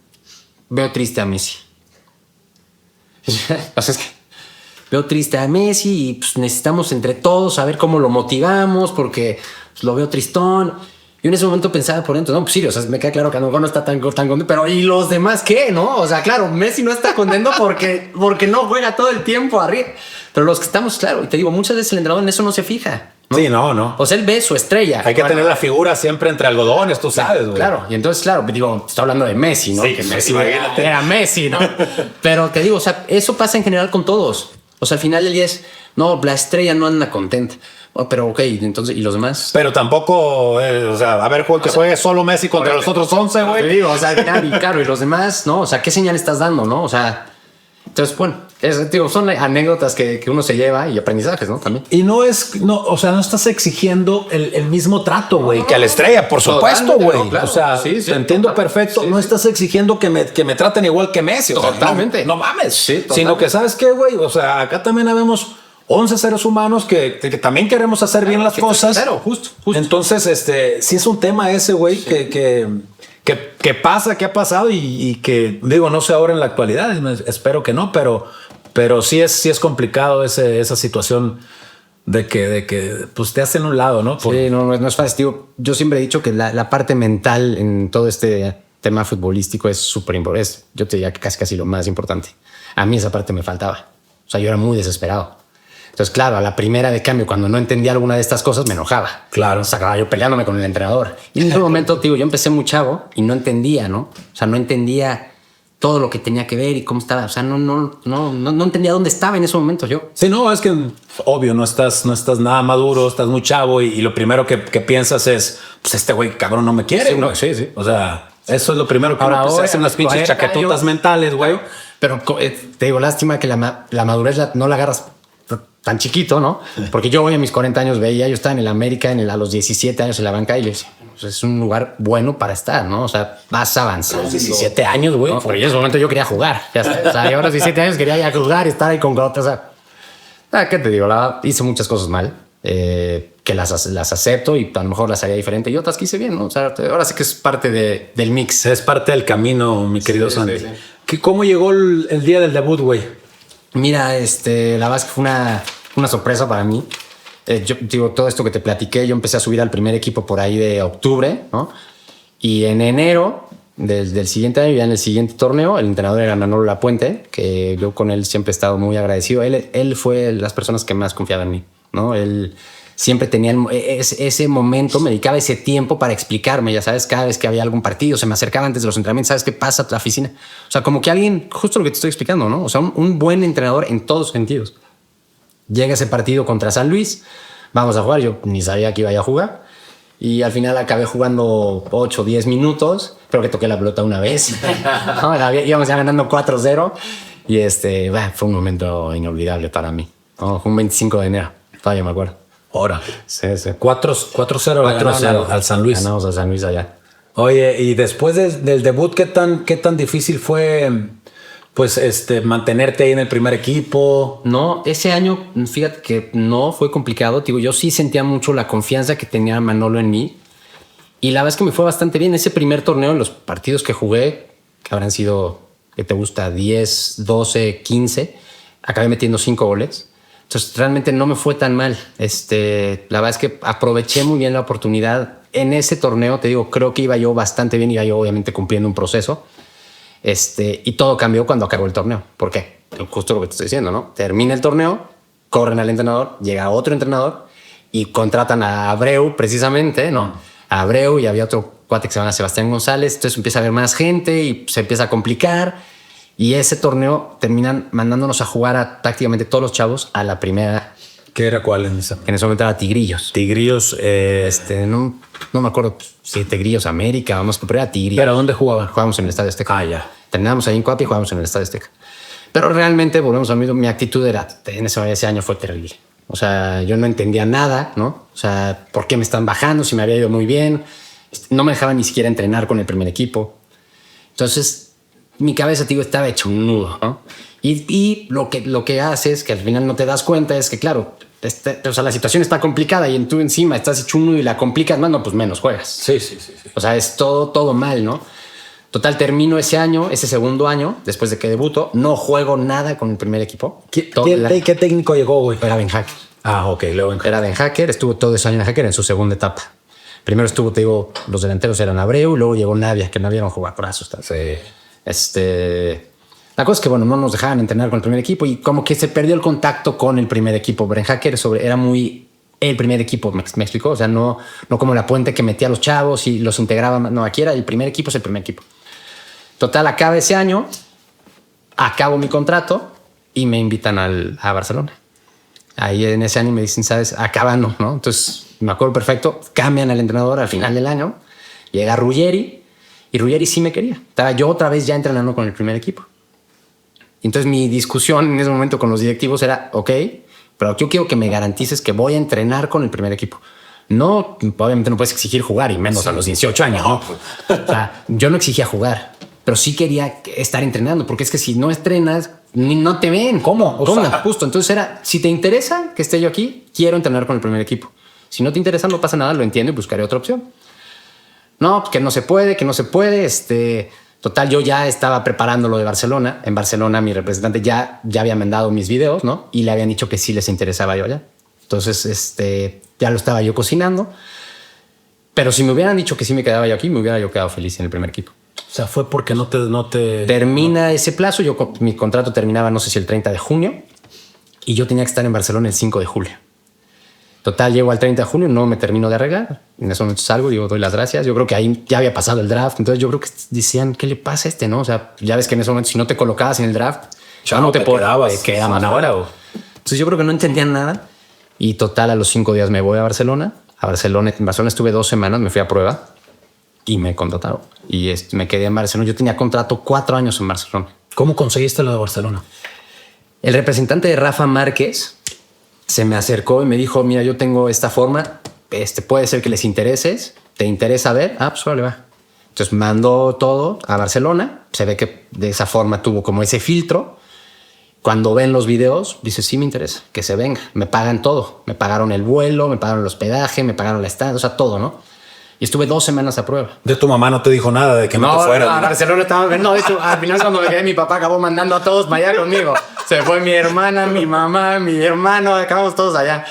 veo triste a Messi. O sea, es que veo triste a Messi y pues necesitamos entre todos saber cómo lo motivamos porque pues, lo veo tristón. Y en ese momento pensaba por dentro, no, pues sí, o sea, me queda claro que a lo mejor no está tan contento, pero ¿y los demás qué, no? O sea, claro, Messi no está contento porque no juega todo el tiempo arriba. Pero los que estamos, claro, y te digo, muchas veces el entrenador en eso no se fija, ¿no? Sí, no. O sea, él ve su estrella. Hay que tener la figura siempre entre algodones, tú sabes, güey. Claro, y entonces, claro, digo, estoy hablando de Messi, ¿no? Sí, que Messi era Messi, ¿no? Pero te digo, o sea, eso pasa en general con todos. O sea, al final del día es, no, la estrella no anda contenta. Oh, pero ok, entonces, ¿y los demás? Pero tampoco, o sea, a ver, que juegue solo Messi contra los otros 11, güey. Te digo, o sea, claro, y los demás, ¿no? O sea, ¿qué señal estás dando, no? O sea, entonces, bueno, digo, son anécdotas que uno se lleva y aprendizajes, ¿no? También. Y no, o sea, no estás exigiendo el mismo trato, güey, que a la estrella, por supuesto, güey. No, claro. O sea, sí, te entiendo perfecto. Sí, no estás exigiendo que me traten igual que Messi. Totalmente. O sea, no mames. Sí, sino que, ¿sabes qué, güey? O sea, acá también habemos 11 seres humanos que también queremos hacer bien las cosas. Claro, justo. Entonces, sí es un tema ese, güey, que pasa, que ha pasado y que, digo, no sé ahora en la actualidad, espero que no, pero sí es complicado esa situación de que pues te hacen un lado, ¿no? Sí, no es fácil. Digo, yo siempre he dicho que la parte mental en todo este tema futbolístico es súper importante. Yo te diría que casi lo más importante. A mí esa parte me faltaba. O sea, yo era muy desesperado. Entonces, claro, a la primera de cambio, cuando no entendía alguna de estas cosas, me enojaba. Claro. O sea, acababa yo peleándome con el entrenador. Y en ese momento, digo, yo empecé muy chavo y no entendía, ¿no? O sea, no entendía todo lo que tenía que ver y cómo estaba. O sea, no entendía dónde estaba en ese momento yo. Sí, no, es que obvio, no estás nada maduro, estás muy chavo y lo primero que piensas es, pues este güey cabrón no me quiere. Sí, no, sí. O sea, eso es lo primero que Ahora, se hacen las pinches chaquetotas mentales, güey. Pero te digo, lástima que la madurez no la agarras tan chiquito, ¿no? Porque yo hoy a mis 40 años veía, yo estaba en el América a los 17 años en la banca y le decía, pues es un lugar bueno para estar, ¿no? O sea, vas a avanzar. 17 años, güey. No, porque en ese momento yo quería jugar. Ya sabes. O sea, yo a los 17 años quería ya jugar y estar ahí con otros. O sea, ¿qué te digo? Hice muchas cosas mal, que las acepto y a lo mejor las haría diferente y otras que hice bien, ¿no? O sea, ahora sí que es parte del mix. Es parte del camino, mi querido Santi. Sí. ¿Cómo llegó el día del debut, güey? Mira, la verdad es que fue una sorpresa para mí. Yo digo, todo esto que te platiqué, yo empecé a subir al primer equipo por ahí de octubre, ¿no? Y en enero del siguiente año, ya en el siguiente torneo, el entrenador era Manolo Lapuente, que yo con él siempre he estado muy agradecido. Él fue de las personas que más confiaba en mí, ¿no? Él siempre tenía ese momento, me dedicaba ese tiempo para explicarme, ya sabes, cada vez que había algún partido, se me acercaba antes de los entrenamientos, ¿sabes qué pasa a la oficina? O sea, como que alguien, justo lo que te estoy explicando, ¿no? O sea, un buen entrenador en todos sentidos. Llega ese partido contra San Luis, vamos a jugar, yo ni sabía que iba a jugar, y al final acabé jugando 8 o 10 minutos, creo que toqué la pelota una vez, ¿no? Íbamos ya ganando 4-0, y fue un momento inolvidable para mí, ¿no? Fue un 25 de enero, todavía me acuerdo. Ahora. Sí. 4-0 al San Luis. Ganamos al San Luis allá. Oye, y después del debut, ¿qué tan difícil fue, pues, mantenerte ahí en el primer equipo? No, ese año, fíjate que no fue complicado. Digo, yo sí sentía mucho la confianza que tenía Manolo en mí. Y la verdad es que me fue bastante bien. Ese primer torneo, en los partidos que jugué, que habrán sido, ¿qué te gusta? 10, 12, 15. Acabé metiendo 5 goles. Entonces realmente no me fue tan mal. La verdad es que aproveché muy bien la oportunidad. En ese torneo, te digo, creo que iba yo bastante bien, iba yo obviamente cumpliendo un proceso. Y todo cambió cuando acabó el torneo. ¿Por qué? Justo lo que te estoy diciendo, ¿no? Termina el torneo, corren al entrenador, llega otro entrenador y contratan a Abreu precisamente, ¿no? A Abreu y había otro cuate que se llama Sebastián González. Entonces empieza a haber más gente y se empieza a complicar. Y ese torneo terminan mandándonos a jugar a prácticamente todos los chavos a la primera. ¿Qué era cuál en esa? Que en ese momento era Tigrillos. Tigrillos. No me acuerdo si Tigrillos América, vamos, pero era Tigrillos. ¿Pero dónde jugaban? Jugábamos en el Estadio Azteca. Ah, ya. Terminamos ahí en Coapi y jugábamos en el Estadio Azteca. Pero realmente, volvemos a lo mismo, mi actitud era, en ese año fue terrible. O sea, yo no entendía nada, ¿no? O sea, ¿por qué me están bajando? Si me había ido muy bien. No me dejaban ni siquiera entrenar con el primer equipo. Entonces, mi cabeza, tío, estaba hecho un nudo, ¿no? Y lo que haces, que al final no te das cuenta, es que, claro, o sea, la situación está complicada y tú encima estás hecho un nudo y la complicas más, no, pues menos juegas. Sí. O sea, es todo mal, ¿no? Total, termino ese segundo año, después de que debuto, no juego nada con el primer equipo. ¿Qué técnico llegó, güey? Era Ben Hacker. Ah, ok, luego Era Ben Hacker, estuvo todo ese año en Hacker en su segunda etapa. Primero estuvo, te digo, los delanteros eran Abreu, y luego llegó Navia, que Navia era un jugadorazo. Sí. La cosa es que, bueno, no nos dejaban entrenar con el primer equipo y como que se perdió el contacto con el primer equipo. Ben Hacker era muy el primer equipo, me explicó. O sea, no como La Puente que metía a los chavos y los integraba. No, aquí era el primer equipo, es el primer equipo. Total, acaba ese año, acabo mi contrato y me invitan a Barcelona. Ahí en ese año me dicen, ¿sabes? Acabando, ¿no? Entonces, me acuerdo perfecto, cambian al entrenador al final del año, llega Ruggeri y Ruggeri sí me quería. Estaba yo otra vez ya entrenando con el primer equipo. Y entonces mi discusión en ese momento con los directivos era, ok, pero yo quiero que me garantices que voy a entrenar con el primer equipo. No, obviamente no puedes exigir jugar y menos a los 18 años. ¿No? O sea, yo no exigía jugar, pero sí quería estar entrenando, porque es que si no estrenas, no te ven. ¿Cómo? Justo. Entonces era, si te interesa que esté yo aquí, quiero entrenar con el primer equipo. Si no te interesa, no pasa nada, lo entiendo y buscaré otra opción. No, que no se puede. Total, yo ya estaba preparando lo de Barcelona. En Barcelona, mi representante ya había mandado mis videos, ¿no? Y le habían dicho que sí les interesaba yo allá. Entonces, ya lo estaba yo cocinando. Pero si me hubieran dicho que sí me quedaba yo aquí, me hubiera yo quedado feliz en el primer equipo. O sea, fue porque no te... Termina ese plazo. Mi contrato terminaba, no sé si el 30 de junio. y yo tenía que estar en Barcelona el 5 de julio. Total, llego al 30 de junio, no me termino de arreglar. En ese momento salgo, digo, doy las gracias. Yo creo que ahí ya había pasado el draft. Entonces yo creo que decían, ¿qué le pasa a este? ¿No? O sea, ya ves que en ese momento, si no te colocabas en el draft, ya no te quedabas. Quedabas ahora. Entonces yo creo que no entendían nada. Y total, a los 5 días me voy a Barcelona. En Barcelona estuve 2 semanas, me fui a prueba y me contrataron. Y me quedé en Barcelona. Yo tenía contrato 4 años en Barcelona. ¿Cómo conseguiste lo de Barcelona? El representante de Rafa Márquez se me acercó y me dijo, mira, yo tengo esta forma, puede ser que les intereses, ¿te interesa ver? Ah, pues vale, va. Entonces mandó todo a Barcelona, se ve que de esa forma tuvo como ese filtro. Cuando ven los videos, dice, sí me interesa, que se venga, me pagan todo. Me pagaron el vuelo, me pagaron el hospedaje, me pagaron la estancia, o sea, todo, ¿no? Y estuve 2 semanas a prueba. De tu mamá no te dijo nada de que no te fueras. No, a Barcelona estaba... No, de hecho, al final cuando me quedé, mi papá acabó mandando a todos para allá conmigo. Se fue mi hermana, mi mamá, mi hermano, acabamos todos allá.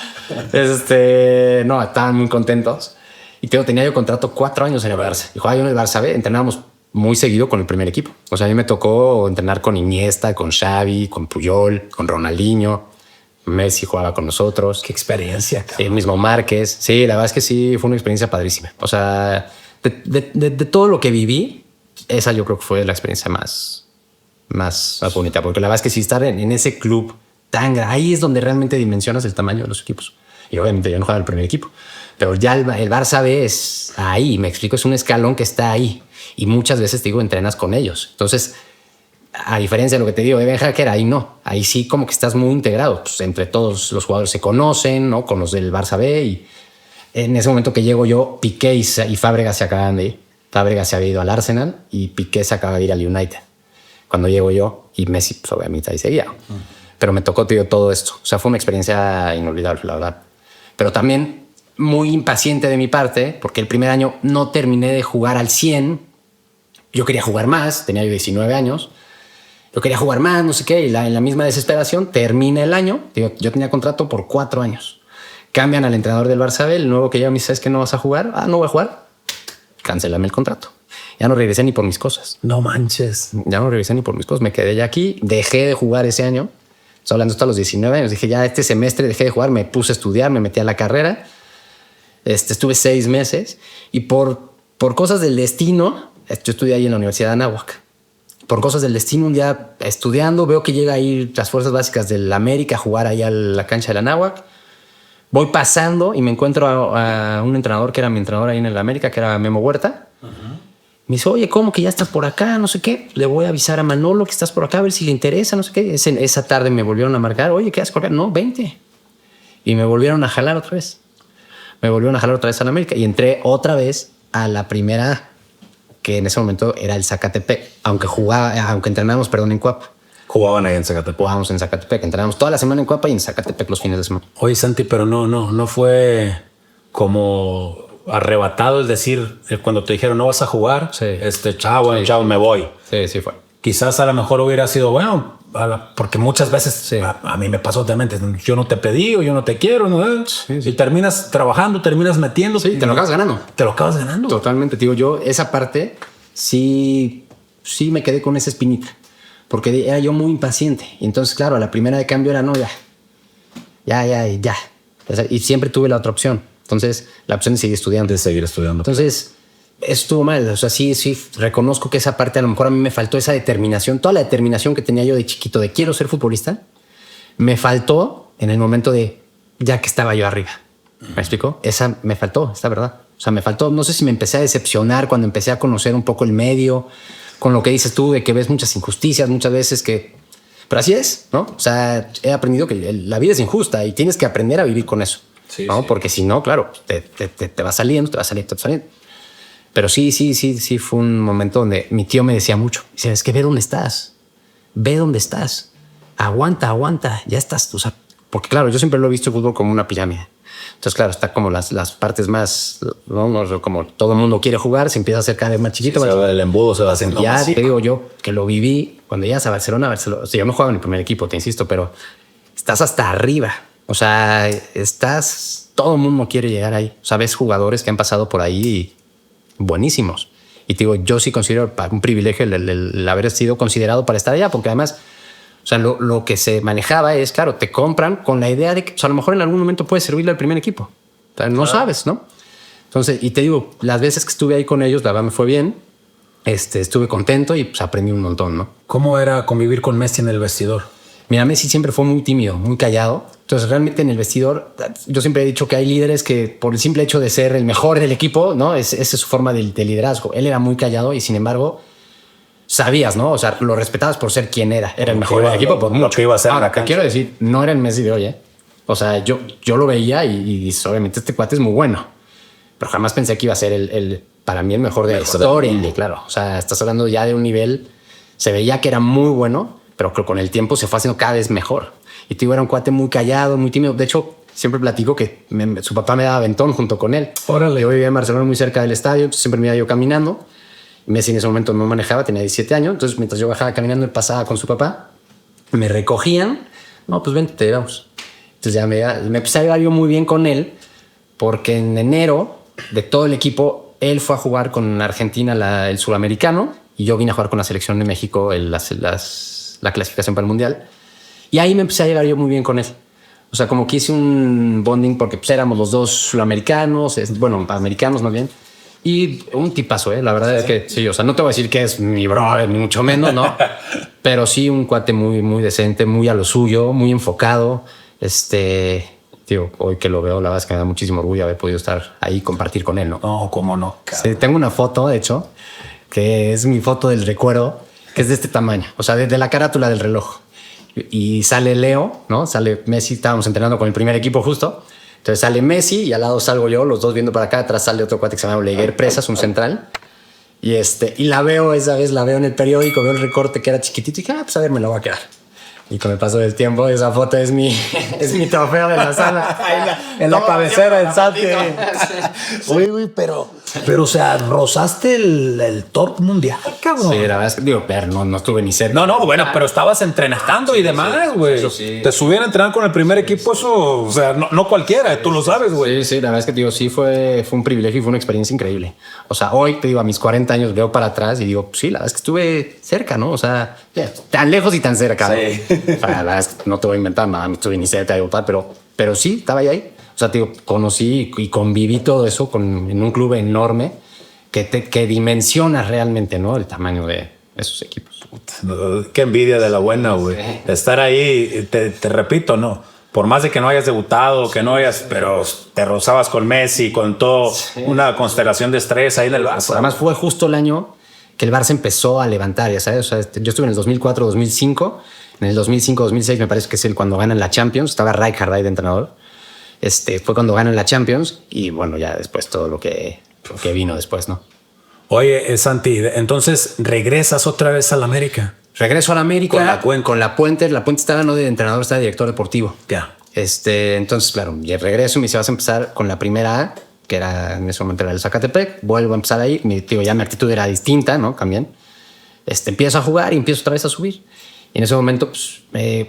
No, estaban muy contentos. Y tenía yo contrato 4 años en el Barça. Y jugaba yo en el Barça B, entrenábamos muy seguido con el primer equipo. O sea, a mí me tocó entrenar con Iniesta, con Xavi, con Puyol, con Ronaldinho. Messi jugaba con nosotros. Qué experiencia, cabrón. El mismo Márquez. Sí, la verdad es que sí, fue una experiencia padrísima. O sea, de todo lo que viví, esa yo creo que fue la experiencia más bonita. Porque la verdad es que sí, estar en ese club tan grande, ahí es donde realmente dimensionas el tamaño de los equipos. Y obviamente yo no jugaba en el primer equipo. Pero ya el Barça B es ahí, me explico, es un escalón que está ahí. Y muchas veces, te digo, entrenas con ellos. Entonces, a diferencia de lo que te digo de Ben Hacker, ahí no. Ahí sí como que estás muy integrado. Pues entre todos los jugadores se conocen, ¿no? Con los del Barça B. Y en ese momento que llego yo, Piqué y Fábregas se acaban de ir. Fábregas se había ido al Arsenal y Piqué se acaba de ir al United. Cuando llego yo, y Messi, pues obviamente ahí seguía. Pero me tocó, tío, todo esto. O sea, fue una experiencia inolvidable, la verdad. Pero también muy impaciente de mi parte, porque el primer año no terminé de jugar al 100. Yo quería jugar más, tenía yo 19 años. Yo quería jugar más, no sé qué, y en la misma desesperación termina el año. Digo, yo tenía contrato por 4 años. Cambian al entrenador del Barça B, el nuevo que llega me dice, ¿es que no vas a jugar? Ah, no voy a jugar. Cancélame el contrato. Ya no regresé ni por mis cosas. No manches. Ya no regresé ni por mis cosas. Me quedé ya aquí, dejé de jugar ese año. Estoy hablando hasta los 19 años. Dije, ya este semestre dejé de jugar, me puse a estudiar, me metí a la carrera. Estuve 6 meses y por cosas del destino, yo estudié ahí en la Universidad de Anáhuac. Por cosas del destino, un día estudiando, veo que llega ahí las fuerzas básicas del América a jugar ahí a la cancha del Anáhuac. Voy pasando y me encuentro a un entrenador que era mi entrenador ahí en el América, que era Memo Huerta. Me dice, oye, ¿cómo que ya estás por acá? No sé qué. Le voy a avisar a Manolo que estás por acá, a ver si le interesa, no sé qué. Esa tarde me volvieron a marcar, oye, ¿qué haces por acá? No, 20. Y me volvieron a jalar otra vez. Me volvieron a jalar otra vez a la América y entré otra vez a la primera, que en ese momento era el Zacatepec, aunque entrenábamos, en Cuapa. Jugaban ahí en Zacatepec. Jugábamos en Zacatepec, entrenábamos toda la semana en Cuapa y en Zacatepec los fines de semana. Oye, Santi, pero no fue como arrebatado, es decir, cuando te dijeron no vas a jugar, sí. Chao, me voy. Sí fue. Quizás a lo mejor hubiera sido bueno, porque muchas veces sí. a mí me pasó también, yo no te pedí o yo no te quiero, ¿no? Sí. Y terminas trabajando, terminas metiendo. Sí, te lo acabas ganando. Te lo acabas ganando. Totalmente, digo, yo esa parte sí me quedé con esa espinita, porque era yo muy impaciente. Y entonces, claro, a la primera de cambio era no, ya. Y siempre tuve la otra opción. Entonces, la opción de seguir estudiando. Entonces, eso estuvo mal. O sea, sí, reconozco que esa parte a lo mejor a mí me faltó esa determinación. Toda la determinación que tenía yo de chiquito de quiero ser futbolista, me faltó en el momento de ya que estaba yo arriba. ¿Me explico? Esa me faltó, esta verdad. O sea, me faltó. No sé si me empecé a decepcionar cuando empecé a conocer un poco el medio, con lo que dices tú de que ves muchas injusticias muchas veces que... Pero así es, ¿no? O sea, he aprendido que la vida es injusta y tienes que aprender a vivir con eso. Sí, ¿no? Sí. Porque si no, claro, te va saliendo. Pero sí, fue un momento donde mi tío me decía mucho. Dice, es que ve dónde estás. Aguanta, ya estás. O sea, porque claro, yo siempre lo he visto el fútbol como una pirámide. Entonces, claro, está como las partes más, ¿no? Como todo el mundo quiere jugar, se empieza a hacer cada vez más chiquito. Sí, el embudo se va haciendo ya más. Ya te digo yo que lo viví cuando llegas a Barcelona. O sea, yo no jugaba en el primer equipo, te insisto, pero estás hasta arriba. O sea, todo el mundo quiere llegar ahí. O sea, ves jugadores que han pasado por ahí buenísimos. Y te digo, yo sí considero un privilegio el haber sido considerado para estar allá, porque además O sea, lo que se manejaba es, claro, te compran con la idea de que, pues, a lo mejor en algún momento puedes servirle al primer equipo. O sea, no sabes, ¿no? Entonces, y te digo, las veces que estuve ahí con ellos, la verdad me fue bien. Estuve contento y pues aprendí un montón, ¿no? ¿Cómo era convivir con Messi en el vestidor? Mira, Messi siempre fue muy tímido, muy callado. Entonces, realmente en el vestidor, yo siempre he dicho que hay líderes que por el simple hecho de ser el mejor del equipo, ¿no? Esa es su forma de liderazgo. Él era muy callado y sin embargo sabías, ¿no? O sea, lo respetabas por ser quien era. Era el mejor del equipo por mucho. Lo que iba a hacer. Ahora, quiero decir, no era el Messi de hoy, ¿eh? O sea, yo lo veía y dices, obviamente este cuate es muy bueno. Pero jamás pensé que iba a ser para mí el mejor de la historia. Y claro, o sea, estás hablando ya de un nivel, se veía que era muy bueno, pero que con el tiempo se fue haciendo cada vez mejor. Y te digo, era un cuate muy callado, muy tímido. De hecho, siempre platico que su papá me daba aventón junto con él. Órale. Yo vivía en Barcelona, muy cerca del estadio, entonces siempre me iba yo caminando. Messi en ese momento no manejaba, tenía 17 años. Entonces, mientras yo bajaba caminando, él pasaba con su papá. Me recogían. No, pues vente, te llevamos. Entonces ya me empecé a llevar yo muy bien con él, porque en enero de todo el equipo, él fue a jugar con Argentina el sudamericano y yo vine a jugar con la selección de México la clasificación para el Mundial. Y ahí me empecé a llevar yo muy bien con él. O sea, como que hice un bonding porque pues, éramos los dos sudamericanos, bueno, americanos más bien. Y un tipazo, la verdad es que sí, o sea, no te voy a decir que es mi brother, ni mucho menos, ¿no? Pero sí un cuate muy, muy decente, muy a lo suyo, muy enfocado. Tío, hoy que lo veo, la verdad es que me da muchísimo orgullo haber podido estar ahí y compartir con él, ¿no? No, cómo no. Sí, tengo una foto, de hecho, que es mi foto del recuerdo, que es de este tamaño, o sea, desde la carátula del reloj. Y sale Leo, ¿no? Sale Messi, estábamos entrenando con el primer equipo justo. Entonces sale Messi y al lado salgo yo, los dos viendo para acá. Atrás sale otro cuate que se llama Oleguer Presas, un central. Y la veo esa vez, la veo en el periódico, veo el recorte que era chiquitito y dije, pues a ver, me lo voy a quedar. Y con el paso del tiempo, esa foto es mi trofeo de la sala. En la cabecera del Santi. Uy, pero, o sea, rozaste el top mundial, cabrón. Sí, la verdad es que, digo, pero no estuve ni cerca. No, bueno, pero estabas entrenando y demás, güey. Sí. Te subían a entrenar con el primer equipo, eso, o sea, no cualquiera, tú lo sabes, güey. Sí, la verdad es que, digo, sí fue un privilegio y fue una experiencia increíble. O sea, hoy, te digo, a mis 40 años veo para atrás y digo, sí, la verdad es que estuve cerca, ¿no? O sea, tan lejos y tan cerca. Sí. O sea, la verdad es que no te voy a inventar nada, no estuve ni cerca de votar, pero sí, estaba ahí. O sea, te digo, conocí y conviví todo eso en un club enorme que dimensiona realmente, ¿no? El tamaño de esos equipos. Qué envidia de la buena, güey. Sí. Estar ahí, te repito, ¿no? Por más de que no hayas debutado, que no hayas, pero te rozabas con Messi, con todo, sí. Una constelación de estrés ahí en el Barça. Además fue justo el año que el Barça empezó a levantar, ya sabes. O sea, yo estuve en el 2004-2005, en el 2005-2006 me parece que es cuando ganan la Champions. Estaba Rijkaard ahí de entrenador. Fue cuando ganan la Champions y bueno, ya después todo lo que vino después, ¿no? Oye, Santi, entonces regresas otra vez a la América. Regreso a la América con la Puente. La Puente estaba no de entrenador, estaba de director deportivo. Ya. Entonces, claro, y regreso y me dice, vas a empezar con la primera A, que era en ese momento era el Zacatepec. Vuelvo a empezar ahí. Ya mi actitud era distinta, ¿no? También. Empiezo a jugar y empiezo otra vez a subir. Y en ese momento, pues,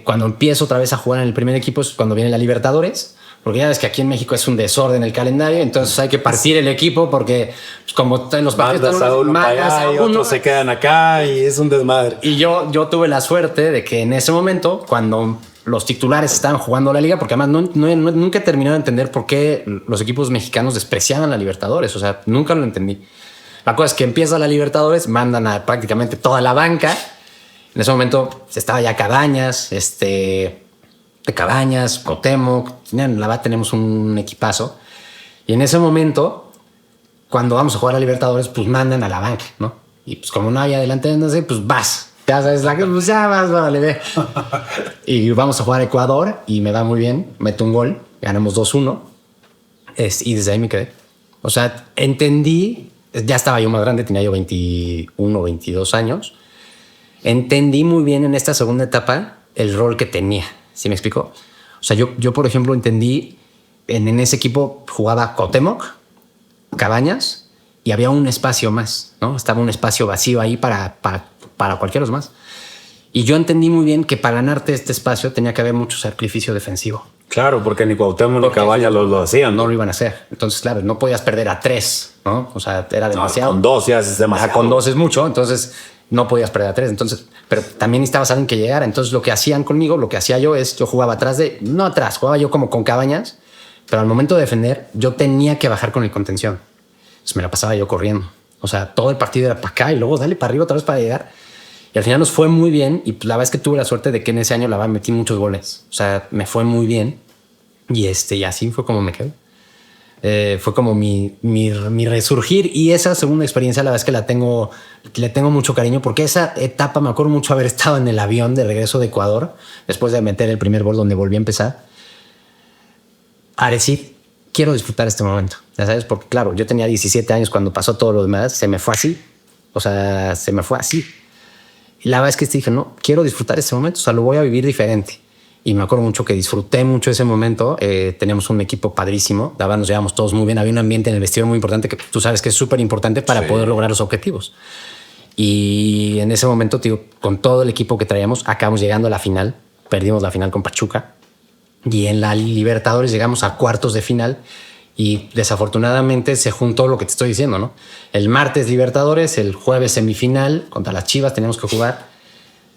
cuando empiezo otra vez a jugar en el primer equipo es cuando viene la Libertadores. Porque ya ves que aquí en México es un desorden el calendario, entonces hay que partir el equipo porque pues, como en los partidos mandas a uno para allá y otros se quedan acá y es un desmadre. Y yo tuve la suerte de que en ese momento, cuando los titulares estaban jugando la liga, porque además nunca he terminado de entender por qué los equipos mexicanos despreciaban la Libertadores, o sea, nunca lo entendí. La cosa es que empieza la Libertadores, mandan a prácticamente toda la banca. En ese momento estaba ya Cabañas, Cabañas, Cuauhtémoc, la verdad tenemos un equipazo. Y en ese momento, cuando vamos a jugar a Libertadores, pues mandan a la banca, ¿no? Y pues como no hay adelante, no sé, pues vas. Ya sabes, pues ya vas, vale, ve. Y vamos a jugar a Ecuador y me va muy bien, meto un gol, ganamos 2-1 y desde ahí me quedé. O sea, entendí, ya estaba yo más grande, tenía yo 21, 22 años. Entendí muy bien en esta segunda etapa el rol que tenía. ¿Sí me explico? O sea, yo por ejemplo, entendí en ese equipo jugaba Cuauhtémoc, Cabañas y había un espacio más, ¿no? Estaba un espacio vacío ahí para cualquiera de los más. Y yo entendí muy bien que para ganarte este espacio tenía que haber mucho sacrificio defensivo. Claro, porque ni Cuauhtémoc ni Cabañas lo hacían, ¿no? No lo iban a hacer. Entonces, claro, no podías perder a 3, ¿no? O sea, era demasiado. No, con 2 ya es demasiado. Con 2 es mucho, entonces no podías perder a 3. Entonces, pero también necesitabas a alguien que llegara. Entonces lo que hacían conmigo, lo que hacía yo es, yo jugaba jugaba yo como con Cabañas, pero al momento de defender yo tenía que bajar con el contención. Entonces me la pasaba yo corriendo. O sea, todo el partido era para acá y luego dale para arriba otra vez para llegar. Y al final nos fue muy bien y pues, la verdad es que tuve la suerte de que en ese año metí muchos goles. O sea, me fue muy bien y así fue como me quedé. Fue como mi resurgir, y esa segunda experiencia la verdad es que le tengo mucho cariño, porque esa etapa me acuerdo mucho haber estado en el avión de regreso de Ecuador después de meter el primer gol donde volví a empezar a decir quiero disfrutar este momento, ya sabes, porque claro, yo tenía 17 años cuando pasó todo lo demás, se me fue así, y la verdad es que dije no, quiero disfrutar este momento, o sea, lo voy a vivir diferente. Y me acuerdo mucho que disfruté mucho ese momento. Teníamos un equipo padrísimo. Nos llevamos todos muy bien. Había un ambiente en el vestidor muy importante que tú sabes que es súper importante para poder lograr los objetivos. Y en ese momento, tío, con todo el equipo que traíamos, acabamos llegando a la final. Perdimos la final con Pachuca. Y en la Libertadores llegamos a cuartos de final. Y desafortunadamente se juntó lo que te estoy diciendo, ¿no? El martes Libertadores, el jueves semifinal contra las Chivas teníamos que jugar.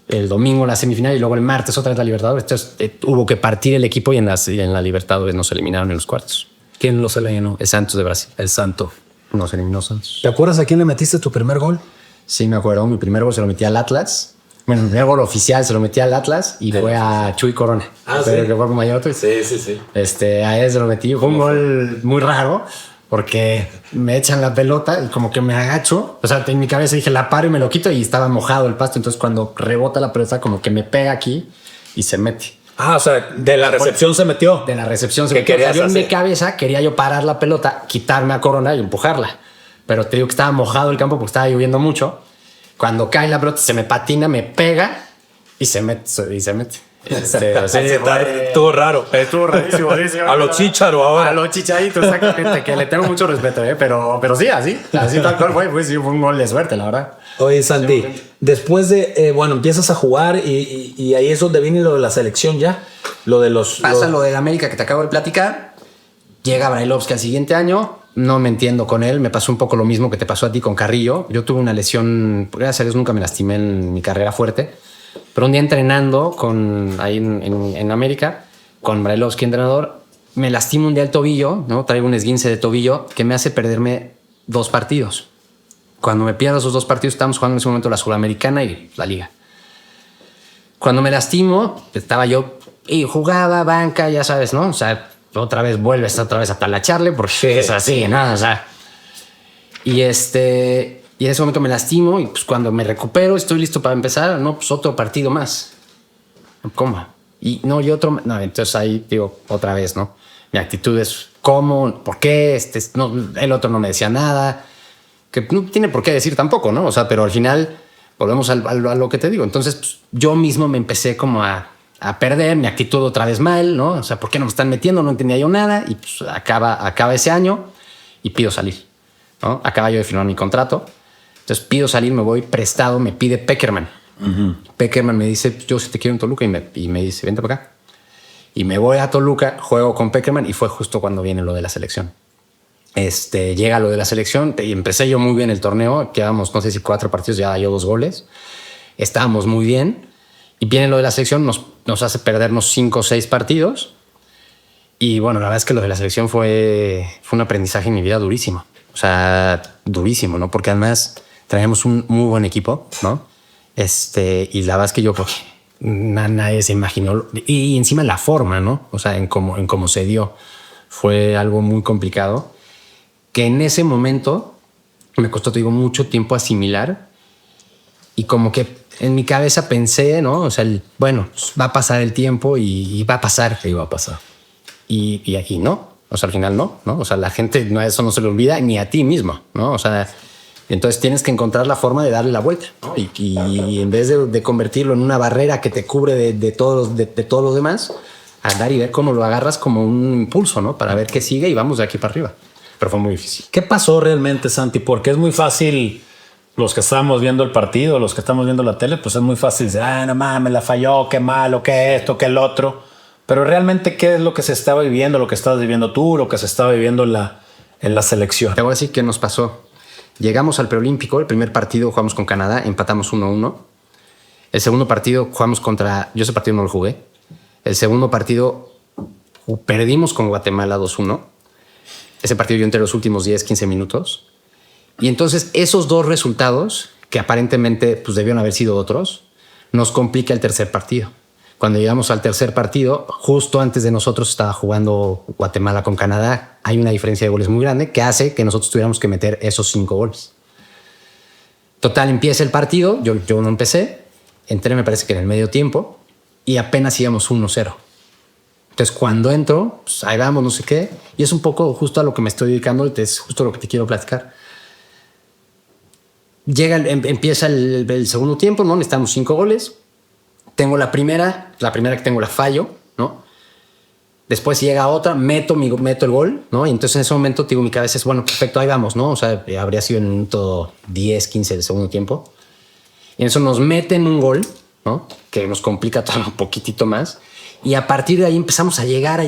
El domingo la semifinal y luego el martes otra vez la Libertadores. Entonces hubo que partir el equipo y en la Libertadores nos eliminaron en los cuartos. ¿Quién los eliminó? El Santos de Brasil. El Santo. Nos eliminó Santos. ¿Te acuerdas a quién le metiste tu primer gol? Sí, me acuerdo. Mi primer gol se lo metí al Atlas. Bueno, mi primer gol oficial se lo metí al Atlas y fue a Chuy Corona. ¿Sí? Que fue con Mayotte. Sí. A él se lo metí. Fue un gol muy raro porque me echan la pelota y como que me agacho. O sea, en mi cabeza dije la paro y me lo quito y estaba mojado el pasto. Entonces cuando rebota la pelota como que me pega aquí y se mete. O sea, de la recepción se metió. De la recepción se metió. Yo en mi cabeza quería yo parar la pelota, quitarme a Corona y empujarla. Pero te digo que estaba mojado el campo porque estaba lloviendo mucho. Cuando cae la pelota se me patina, me pega y se mete. Estuvo raro. Estuvo rarísimo. A los Chícharo ahora. A los Chicharitos, exactamente, que le tengo mucho respeto, pero sí, así tal cual fue. Sí, fue un gol de suerte, la verdad. Oye, Santi, después de, empiezas a jugar y ahí es donde viene lo de la selección ya. Lo de los... Pasa lo del América que te acabo de platicar. Llega Brailovsky al siguiente año. No me entiendo con él. Me pasó un poco lo mismo que te pasó a ti con Carrillo. Yo tuve una lesión, gracias a Dios nunca me lastimé en mi carrera fuerte. Pero un día entrenando ahí en América, con Brailovsky entrenador, me lastimo un día el tobillo, ¿no? Traigo un esguince de tobillo que me hace perderme 2 partidos. Cuando me pierdo esos 2 partidos, estábamos jugando en ese momento la Sudamericana y la Liga. Cuando me lastimo, estaba yo y jugaba banca, ya sabes, ¿no? O sea, vuelves otra vez a talacharle porque es así, ¿no? O sea, y en ese momento me lastimo y pues cuando me recupero estoy listo para empezar, no, pues otro partido más. ¿Cómo? Y no, y otro, no, entonces ahí digo otra vez, ¿no? Mi actitud es ¿cómo? ¿Por qué? No, el otro no me decía nada, que no tiene por qué decir tampoco, ¿no? O sea, pero al final volvemos a lo que te digo. Entonces pues, yo mismo me empecé como a perder mi actitud otra vez mal, ¿no? O sea, ¿por qué no me están metiendo? No entendía yo nada y pues acaba ese año y pido salir, ¿no? Acaba yo de firmar mi contrato. Entonces pido salir, me voy prestado, me pide Peckerman. Peckerman me dice, yo sí te quiero en Toluca y me dice, vente para acá. Y me voy a Toluca, juego con Peckerman y fue justo cuando viene lo de la selección. Llega lo de la selección y empecé yo muy bien el torneo. Quedamos, no sé si 4 partidos, ya yo 2 goles. Estábamos muy bien. Y viene lo de la selección, nos hace perdernos 5 o 6 partidos. Y bueno, la verdad es que lo de la selección fue un aprendizaje en mi vida durísimo. O sea, durísimo, ¿no? Porque además traíamos un muy buen equipo, ¿no? Y la verdad es que yo pues, nadie se imaginó. Y encima la forma, ¿no? O sea, en cómo se dio. Fue algo muy complicado. Que en ese momento me costó, te digo, mucho tiempo asimilar. Y como que en mi cabeza pensé, ¿no? O sea, bueno, pues va a pasar el tiempo y va a pasar. Y va a pasar. Y aquí no. O sea, al final no. O sea, la gente eso no se le olvida ni a ti mismo, ¿no? O sea, entonces tienes que encontrar la forma de darle la vuelta, ¿no? Y en vez de convertirlo en una barrera que te cubre de todos los demás, andar y ver cómo lo agarras como un impulso, ¿no? Para ver qué sigue y vamos de aquí para arriba. Pero fue muy difícil. ¿Qué pasó realmente, Santi? Porque es muy fácil, los que estamos viendo el partido, los que estamos viendo la tele, pues es muy fácil decir, no mames, la falló, qué malo, qué esto, qué el otro. Pero realmente, ¿qué es lo que se estaba viviendo, lo que estabas viviendo tú, lo que se estaba viviendo en la selección? Te voy a decir qué nos pasó. Llegamos al preolímpico, el primer partido jugamos con Canadá, empatamos 1-1. El segundo partido jugamos yo ese partido no lo jugué. El segundo partido perdimos con Guatemala 2-1. Ese partido yo entré los últimos 10, 15 minutos. Y entonces esos dos resultados, que aparentemente pues, debieron haber sido otros, nos complica el tercer partido. Cuando llegamos al tercer partido, justo antes de nosotros estaba jugando Guatemala con Canadá. Hay una diferencia de goles muy grande que hace que nosotros tuviéramos que meter esos 5 goles. Total, empieza el partido. Yo no empecé. Entré, me parece que en el medio tiempo. Y apenas íbamos 1-0. Entonces, cuando entro, pues ahí vamos, no sé qué. Y es un poco justo a lo que me estoy dedicando. Es justo lo que te quiero platicar. Empieza el segundo tiempo, ¿no? Necesitamos 5 goles. Tengo la primera que tengo la fallo, ¿no? Después llega otra, meto el gol, ¿no? Y entonces en ese momento, digo, mi cabeza es, bueno, perfecto, ahí vamos, ¿no? O sea, habría sido en el minuto 10, 15 del segundo tiempo. Y en eso nos meten un gol, ¿no? Que nos complica todo un poquitito más. Y a partir de ahí empezamos a llegar.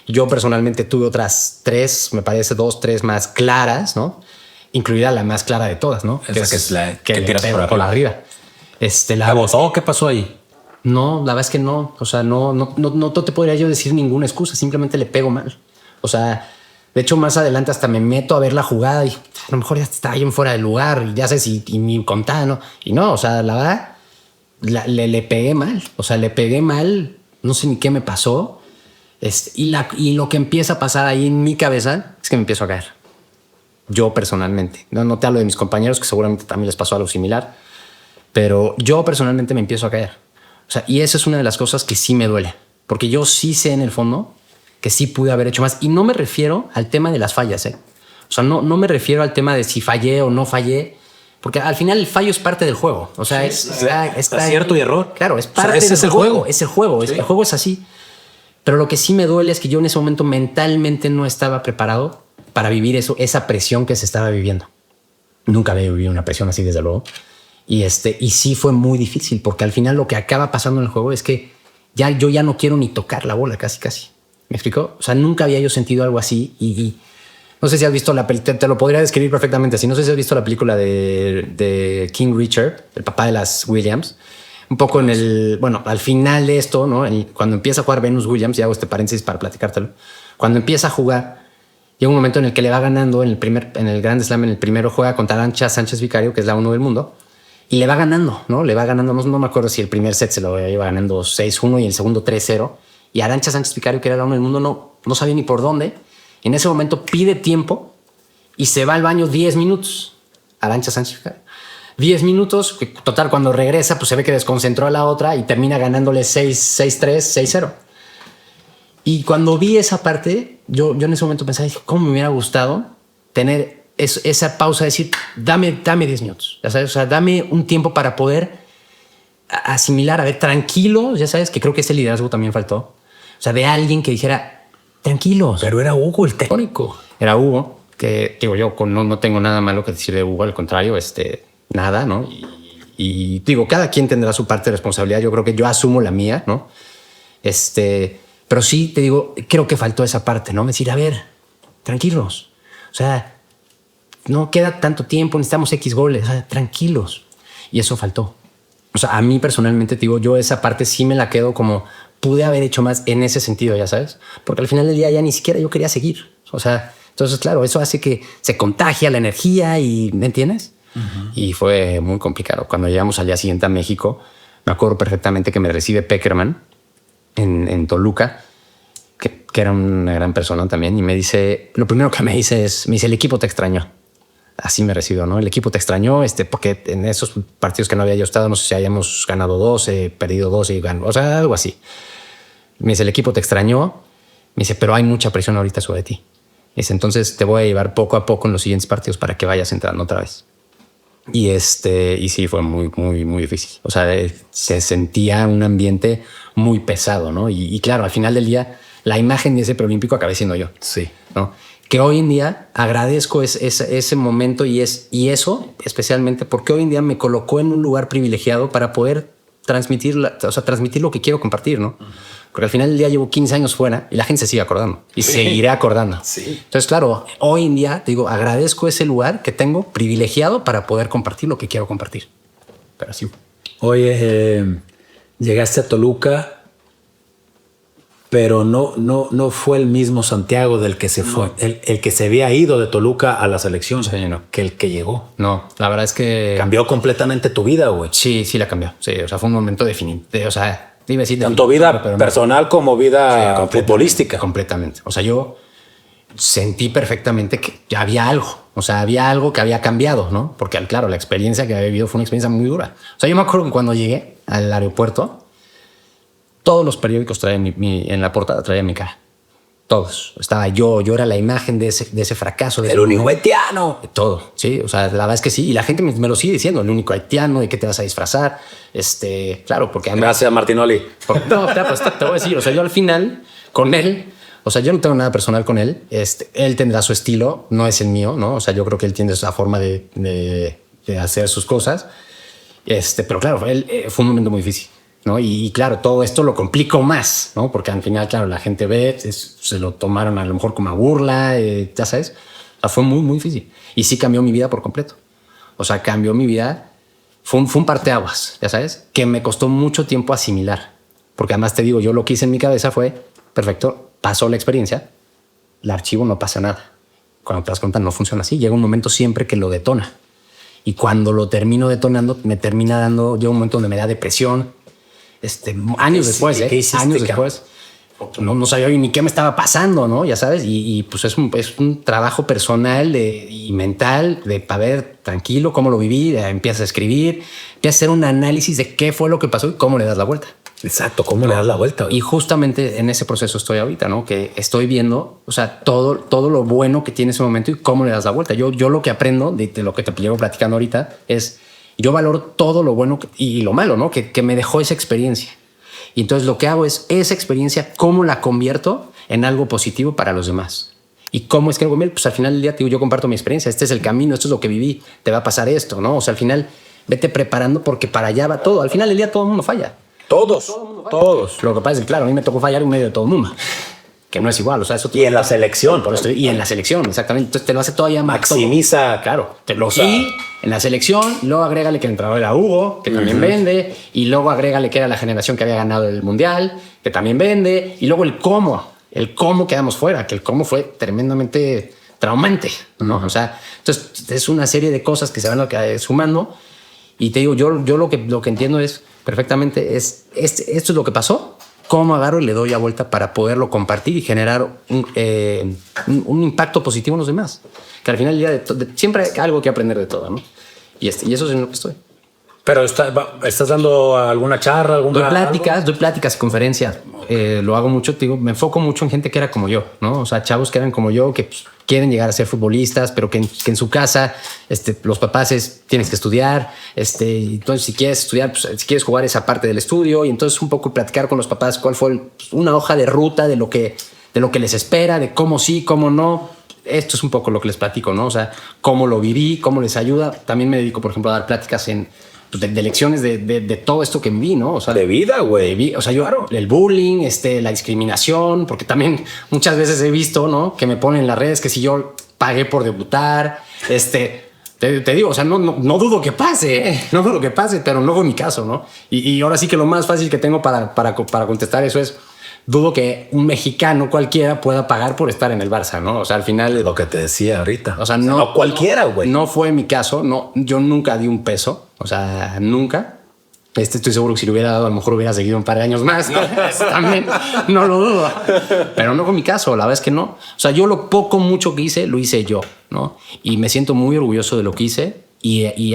Yo personalmente tuve otras 3, me parece 2, 3 más claras, ¿no? Incluida la más clara de todas, ¿no? Esa que es la que tiras por arriba. ¿La botó? ¿Qué pasó ahí? No, la verdad es que no. O sea, no te podría yo decir ninguna excusa. Simplemente le pego mal. O sea, de hecho, más adelante hasta me meto a ver la jugada y a lo mejor ya está ahí en fuera de lugar y ya sé si ni contaba, ¿no? Y no, o sea, la verdad, le pegué mal. O sea, le pegué mal. No sé ni qué me pasó. Y lo que empieza a pasar ahí en mi cabeza es que me empiezo a caer. Yo personalmente. No te hablo de mis compañeros, que seguramente también les pasó algo similar. Pero yo personalmente me empiezo a caer. O sea, y esa es una de las cosas que sí me duele. Porque yo sí sé en el fondo que sí pude haber hecho más. Y no me refiero al tema de las fallas, ¿eh? O sea, no me refiero al tema de si fallé o no fallé. Porque al final el fallo es parte del juego. O sea, sí, está acierto y error. Claro, es parte ese del es el juego. Es el juego. Sí. El juego es así. Pero lo que sí me duele es que yo en ese momento mentalmente no estaba preparado para vivir esa presión que se estaba viviendo. Nunca había vivido una presión así, desde luego. Y sí fue muy difícil, porque al final lo que acaba pasando en el juego es que yo ya no quiero ni tocar la bola, casi. ¿Me explicó? O sea, nunca había yo sentido algo así. Y no sé si has visto la película, te lo podría describir perfectamente así. No sé si has visto la película de King Richard, el papá de las Williams. Un poco al final de esto, ¿no? Cuando empieza a jugar Venus Williams, y hago este paréntesis para platicártelo. Cuando empieza a jugar, llega un momento en el que le va ganando en el Grand Slam, en el primero juega contra Arantxa Sánchez Vicario, que es la 1 del mundo. Y le va ganando, ¿no? No me acuerdo si el primer set se lo iba ganando 6-1 y el segundo 3-0. Y Arantxa Sánchez Vicario, que era la 1 del mundo, no sabía ni por dónde. En ese momento pide tiempo y se va al baño 10 minutos. Arantxa Sánchez Vicario. 10 minutos, total, cuando regresa, pues se ve que desconcentró a la otra y termina ganándole 6-3, 6-0. Y cuando vi esa parte, yo en ese momento pensaba, ¿cómo me hubiera gustado tener esa pausa de decir, dame 10 minutos, ya sabes, o sea, dame un tiempo para poder asimilar, a ver, tranquilo, ya sabes, que creo que ese liderazgo también faltó. O sea, de alguien que dijera, tranquilos. Pero era Hugo el técnico. Era Hugo, que digo yo, no tengo nada malo que decir de Hugo, al contrario, nada, ¿no? Y digo, cada quien tendrá su parte de responsabilidad. Yo creo que yo asumo la mía, ¿no? Pero sí, te digo, creo que faltó esa parte, ¿no? Decir, a ver, tranquilos. O sea, no queda tanto tiempo, necesitamos X goles, o sea, tranquilos. Y eso faltó. O sea, a mí personalmente, te digo, yo esa parte sí me la quedo como pude haber hecho más en ese sentido, ya sabes. Porque al final del día ya ni siquiera yo quería seguir. O sea, entonces, claro, eso hace que se contagia la energía y, ¿me entiendes? Uh-huh. Y fue muy complicado. Cuando llegamos al día siguiente a México, me acuerdo perfectamente que me recibe Peckerman en Toluca, que era una gran persona también, y me dice, lo primero que me dice, el equipo te extrañó. Así me recibió, ¿no? El equipo te extrañó, porque en esos partidos que no había yo estado, no sé si hayamos ganado 12, perdido 12 y ganado, o sea, algo así. Me dice, el equipo te extrañó. Me dice, pero hay mucha presión ahorita sobre ti. Me dice, entonces te voy a llevar poco a poco en los siguientes partidos para que vayas entrando otra vez. Y sí, fue muy, muy, muy difícil. O sea, se sentía un ambiente muy pesado, ¿no? Y claro, al final del día, la imagen de ese preolímpico acabé siendo yo. Sí. ¿No? Que hoy en día agradezco ese momento y eso especialmente porque hoy en día me colocó en un lugar privilegiado para poder transmitir lo que quiero compartir, ¿no? Uh-huh. Porque al final del día llevo 15 años fuera y la gente se sigue acordando y seguirá acordando. Sí. Entonces, claro, hoy en día, te digo, agradezco ese lugar que tengo privilegiado para poder compartir lo que quiero compartir. Pero sí. Oye, llegaste a Toluca, pero no fue el mismo Santiago del que se fue, el que se había ido de Toluca a la selección, Sí, no. que el que llegó. No, la verdad es que... Cambió completamente tu vida, güey. Sí, sí la cambió. Sí, o sea, fue un momento definitivo. O sea, iba a decir Tanto vida personal como vida futbolística. Completamente. O sea, yo sentí perfectamente que ya había algo. O sea, había algo que había cambiado, ¿no? Porque, claro, la experiencia que había vivido fue una experiencia muy dura. O sea, yo me acuerdo que cuando llegué al aeropuerto, todos los periódicos traían en la portada traían mi cara. Todos. Estaba yo era la imagen de ese fracaso. El único haitiano. Todo, sí. O sea, la verdad es que sí. Y la gente me lo sigue diciendo, el único haitiano, ¿de qué te vas a disfrazar? Claro, porque... Gracias, Martinoli. No, pues, te voy a decir, o sea, yo al final, con él, o sea, yo no tengo nada personal con él. Él tendrá su estilo, no es el mío, ¿no? O sea, yo creo que él tiene esa forma de hacer sus cosas. Pero claro, fue un momento muy difícil, ¿no? Y claro, todo esto lo complicó más, ¿no? Porque al final, claro, la gente se lo tomaron a lo mejor como a burla, ya sabes. O sea, fue muy, muy difícil. Y sí cambió mi vida por completo. O sea, cambió mi vida. Fue un parteaguas, ya sabes, que me costó mucho tiempo asimilar. Porque además te digo, yo lo que hice en mi cabeza fue, perfecto, pasó la experiencia, el archivo no pasa nada. Cuando te das cuenta no funciona así. Llega un momento siempre que lo detona. Y cuando lo termino detonando, me termina dando, llega un momento donde me da depresión. Años después, ¿qué hiciste, años después. No sabía ni qué me estaba pasando, ¿no? Ya sabes, y pues es un trabajo personal y mental para ver tranquilo cómo lo viví, empiezas a escribir, empiezas a hacer un análisis de qué fue lo que pasó y cómo le das la vuelta. Exacto, ¿cómo le das la vuelta? Y justamente en ese proceso estoy ahorita, ¿no? Que estoy viendo, o sea, todo lo bueno que tiene ese momento y cómo le das la vuelta. Yo lo que aprendo de lo que te llevo platicando ahorita es, yo valoro todo lo bueno y lo malo, ¿no? Que me dejó esa experiencia. Y entonces lo que hago es esa experiencia, cómo la convierto en algo positivo para los demás. ¿Y cómo es que algo? Pues al final del día, digo, yo comparto mi experiencia. Este es el camino, esto es lo que viví. Te va a pasar esto, ¿no? O sea, al final, vete preparando porque para allá va todo. Al final del día, todo el mundo falla. Todos. Lo que pasa es que, claro, a mí me tocó fallar en medio de todo el mundo. Que no es igual, o sea, eso... Y en la selección. Y en la selección, exactamente. Entonces te lo hace todavía más... Maximiza. Claro. Y en la selección, luego agrégale que el entrenador era Hugo, que también vende, y luego agrégale que era la generación que había ganado el Mundial, que también vende, y luego el cómo quedamos fuera, que el cómo fue tremendamente traumante, ¿no? O sea, entonces es una serie de cosas que se van sumando, y te digo, yo lo que entiendo es perfectamente, esto es lo que pasó, cómo agarro y le doy la vuelta para poderlo compartir y generar un impacto positivo en los demás. Que al final del día siempre hay algo que aprender de todo, ¿no? Y eso es en lo que estoy. Pero ¿estás dando alguna charla? Doy pláticas, conferencias. Lo hago mucho, te digo, me enfoco mucho en gente que era como yo, ¿no? O sea, chavos que eran como yo, que pues, quieren llegar a ser futbolistas, pero que en su casa los papás tienes que estudiar. Entonces, si quieres estudiar, pues, si quieres jugar esa parte del estudio, y entonces un poco platicar con los papás cuál fue una hoja de ruta de lo que les espera, de cómo sí, cómo no. Esto es un poco lo que les platico, ¿no? O sea, cómo lo viví, cómo les ayuda. También me dedico, por ejemplo, a dar pláticas de lecciones de todo esto que viví, ¿no? O sea, de vida, güey. O sea, yo, el bullying, la discriminación, porque también muchas veces he visto, ¿no? Que me ponen en las redes que si yo pagué por debutar, te digo, o sea, no dudo que pase, no dudo que pase, pero no fue mi caso, ¿no? Y ahora sí que lo más fácil que tengo para contestar eso es, dudo que un mexicano cualquiera pueda pagar por estar en el Barça, ¿no? O sea, al final... Lo que te decía ahorita. O sea, no cualquiera, güey. No fue mi caso. No, yo nunca di un peso. O sea, nunca. Estoy seguro que si lo hubiera dado, a lo mejor hubiera seguido un par de años más, ¿no? También no lo dudo. Pero no fue mi caso. La verdad es que no. O sea, yo lo mucho que hice, lo hice yo, ¿no? Y me siento muy orgulloso de lo que hice y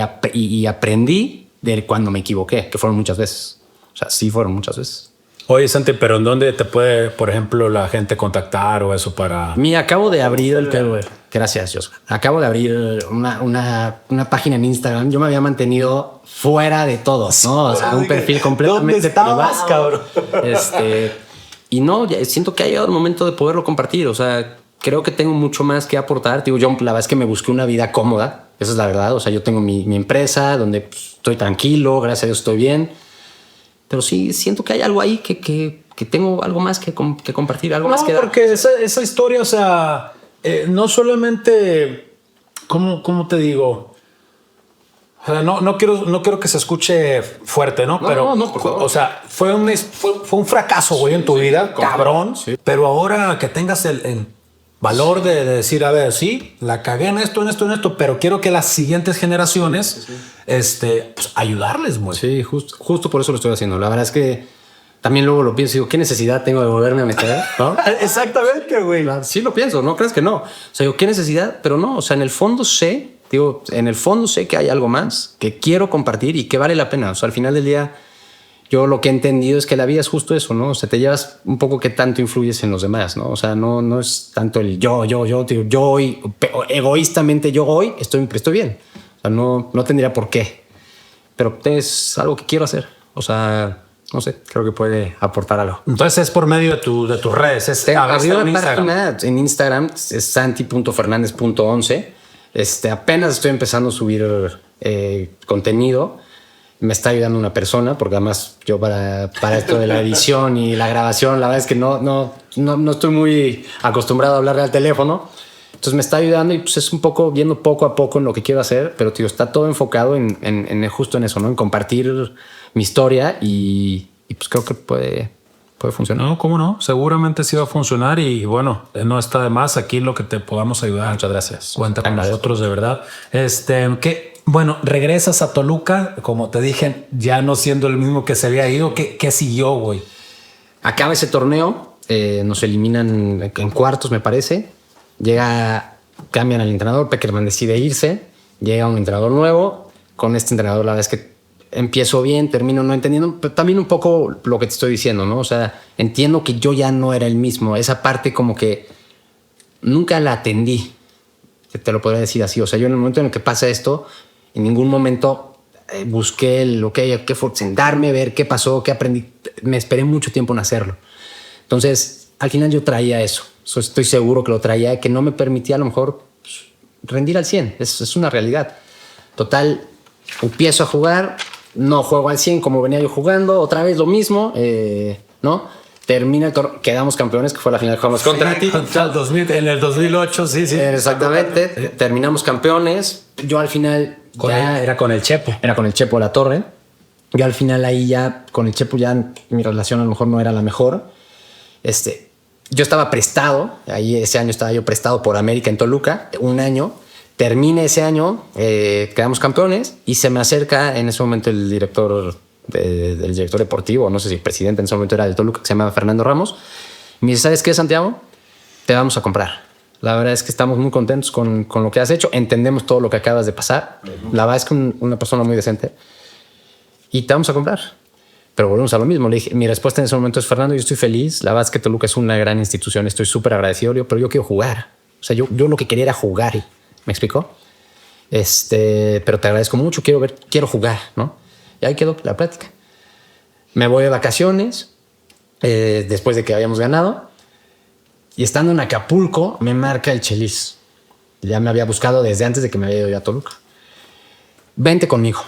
aprendí de cuando me equivoqué, que fueron muchas veces. O sea, sí fueron muchas veces. Oye, Santi, pero ¿en dónde te puede, por ejemplo, la gente contactar o eso para...? Mira, acabo de abrir Gracias, Jos. Acabo de abrir una página en Instagram. Yo me había mantenido fuera de todo, ¿no? O sea, un perfil completamente... ¿Dónde estabas, cabrón? Y no, siento que ha llegado el momento de poderlo compartir. O sea, creo que tengo mucho más que aportar. Digo, yo la verdad es que me busqué una vida cómoda. Esa es la verdad. O sea, yo tengo mi empresa donde estoy tranquilo, gracias a Dios estoy bien. Pero sí siento que hay algo ahí que tengo algo más que compartir, algo más que dar. Porque esa historia, o sea, no solamente, ¿cómo te digo? O sea, no quiero que se escuche fuerte, ¿no? Pero, por favor. o sea, fue un fracaso, güey, en tu vida, cabrón. Sí. Pero ahora que tengas el valor de decir, a ver, sí, la cagué en esto, pero quiero que las siguientes generaciones, pues, ayudarles, güey. Sí, justo por eso lo estoy haciendo. La verdad es que también luego lo pienso y digo, ¿qué necesidad tengo de volverme a meter? ¿No? Exactamente, güey. Sí lo pienso, ¿no crees que no? O sea, digo, ¿qué necesidad? Pero no, o sea, en el fondo sé que hay algo más que quiero compartir y que vale la pena. O sea, al final del día, yo lo que he entendido es que la vida es justo eso, ¿no? O sea, te llevas un poco qué tanto influyes en los demás, ¿no? O sea, no es tanto el yo, digo, yo hoy, egoístamente yo hoy estoy bien. O sea, no tendría por qué. Pero es algo que quiero hacer. O sea, no sé, creo que puede aportar algo. Entonces es por medio de tus redes. Abrió una página en Instagram, es santi.fernandez.11. Apenas estoy empezando a subir contenido. Me está ayudando una persona, porque además yo para esto de la edición y la grabación, la verdad es que no estoy muy acostumbrado a hablarle al teléfono. Entonces me está ayudando y pues es un poco viendo poco a poco en lo que quiero hacer, pero tío, está todo enfocado en justo en eso, ¿no? En compartir mi historia y pues creo que puede funcionar. No, ¿cómo no? Seguramente sí va a funcionar y bueno, no está de más aquí lo que te podamos ayudar. Muchas gracias. Cuenta con nosotros, de verdad. Bueno, regresas a Toluca, como te dije, ya no siendo el mismo que se había ido. ¿Qué siguió, güey? Acaba ese torneo, nos eliminan en cuartos, me parece. Cambian al entrenador, Pekerman decide irse, llega un entrenador nuevo. Con este entrenador la verdad es que empiezo bien, termino no entendiendo, pero también un poco lo que te estoy diciendo, ¿no? O sea, entiendo que yo ya no era el mismo. Esa parte como que nunca la atendí, te lo podría decir así. O sea, yo en el momento en el que pasa esto, en ningún momento busqué qué fue, sentarme, ver qué pasó, qué aprendí. Me esperé mucho tiempo en hacerlo. Entonces, al final yo traía eso. Estoy seguro que lo traía, que no me permitía a lo mejor rendir al 100. Es una realidad. Total, empiezo a jugar, no juego al 100 como venía yo jugando, otra vez lo mismo, ¿no? Termina el torneo, quedamos campeones, que fue la final que jugamos contra ti. En el 2008, sí. Exactamente, terminamos campeones. Yo al final era con el Chepo. Era con el Chepo de la Torre. Yo al final ahí ya, con el Chepo ya mi relación a lo mejor no era la mejor. Yo estaba prestado, ahí ese año estaba yo prestado por América en Toluca, un año. Termina ese año, quedamos campeones y se me acerca en ese momento el director del director deportivo, no sé si presidente en ese momento era de Toluca, que se llama Fernando Ramos. Y me dice, ¿sabes qué, Santiago? Te vamos a comprar. La verdad es que estamos muy contentos con lo que has hecho. Entendemos todo lo que acabas de pasar. La verdad es que una persona muy decente. Y te vamos a comprar. Pero volvemos a lo mismo. Le dije, mi respuesta en ese momento es, Fernando, yo estoy feliz. La verdad es que Toluca es una gran institución. Estoy súper agradecido, pero yo quiero jugar. O sea, yo lo que quería era jugar. ¿Me explicó? Pero te agradezco mucho. Quiero jugar, ¿no? Y ahí quedó la plática. Me voy de vacaciones después de que habíamos ganado. Y estando en Acapulco, me marca el Chelis. Ya me había buscado desde antes de que me había ido a Toluca. Vente conmigo.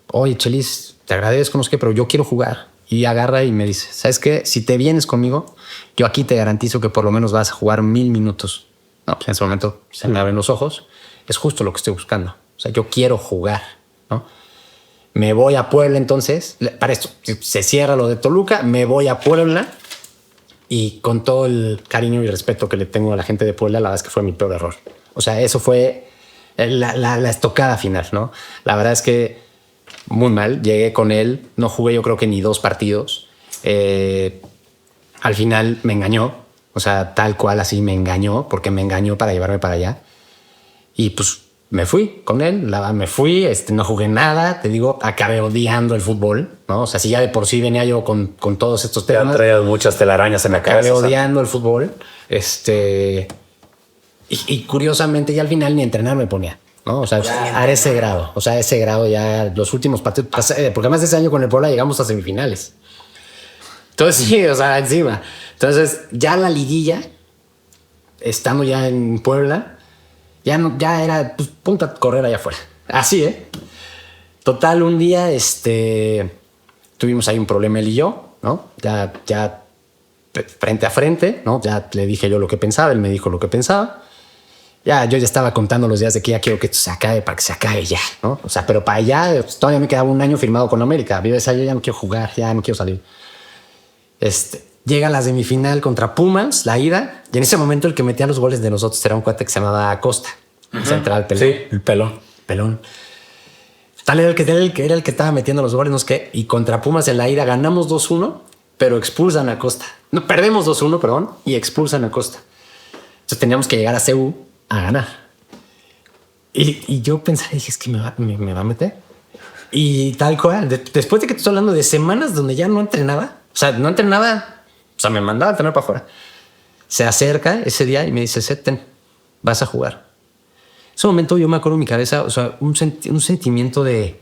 Oye, Chelis, te agradezco, no sé qué, pero yo quiero jugar. Y agarra y me dice, ¿sabes qué? Si te vienes conmigo, yo aquí te garantizo que por lo menos vas a jugar 1000 minutos. No, pues en ese momento se me abren los ojos. Es justo lo que estoy buscando. O sea, yo quiero jugar, ¿no? Me voy a Puebla entonces. Para esto, se cierra lo de Toluca. Me voy a Puebla. Y con todo el cariño y respeto que le tengo a la gente de Puebla, la verdad es que fue mi peor error. O sea, eso fue la estocada final, ¿no? La verdad es que muy mal. Llegué con él. No jugué yo creo que ni 2 partidos. Al final me engañó. O sea, tal cual así me engañó, porque me engañó para llevarme para allá. Y pues me fui con él, me fui, no jugué nada, te digo, acabé odiando el fútbol, ¿no? O sea, si ya de por sí venía yo con todos estos temas. Te han traído muchas telarañas en la cabeza. Acabé odiando el fútbol. Y curiosamente ya al final ni entrenar me ponía, ¿no? O sea, a ese grado. O sea, a ese grado ya los últimos partidos, porque además de ese año con el Puebla llegamos a semifinales. Entonces sí, o sea, encima. Entonces ya la liguilla, estando ya en Puebla, ya era, pues, punta a correr allá afuera. Así, Total, un día, tuvimos ahí un problema él y yo, ¿no? Ya frente a frente, ¿no? Ya le dije yo lo que pensaba, él me dijo lo que pensaba. Ya, yo ya estaba contando los días de que ya quiero que esto se acabe para que se acabe ya, ¿no? O sea, pero para allá pues, todavía me quedaba un año firmado con América. Vives ahí, yo ya no quiero jugar, ya no quiero salir. Llega la semifinal contra Pumas, la ida, y en ese momento el que metía los goles de nosotros era un cuate que se llamaba Acosta, central, pelón. Sí, el pelón. Tal era el que estaba metiendo los goles, no sé qué, y contra Pumas en la ida ganamos 2-1, pero expulsan a Acosta. No, perdemos 2-1, perdón, y expulsan a Acosta. Entonces teníamos que llegar a CU a ganar. Y yo pensaba, dije, es que me va a meter. Y tal cual, después de que te estoy hablando de semanas donde ya no entrenaba, me mandaba a entrenar para afuera. Se acerca ese día y me dice, Seten, vas a jugar. En ese momento yo me acuerdo en mi cabeza, o sea, un sentimiento de...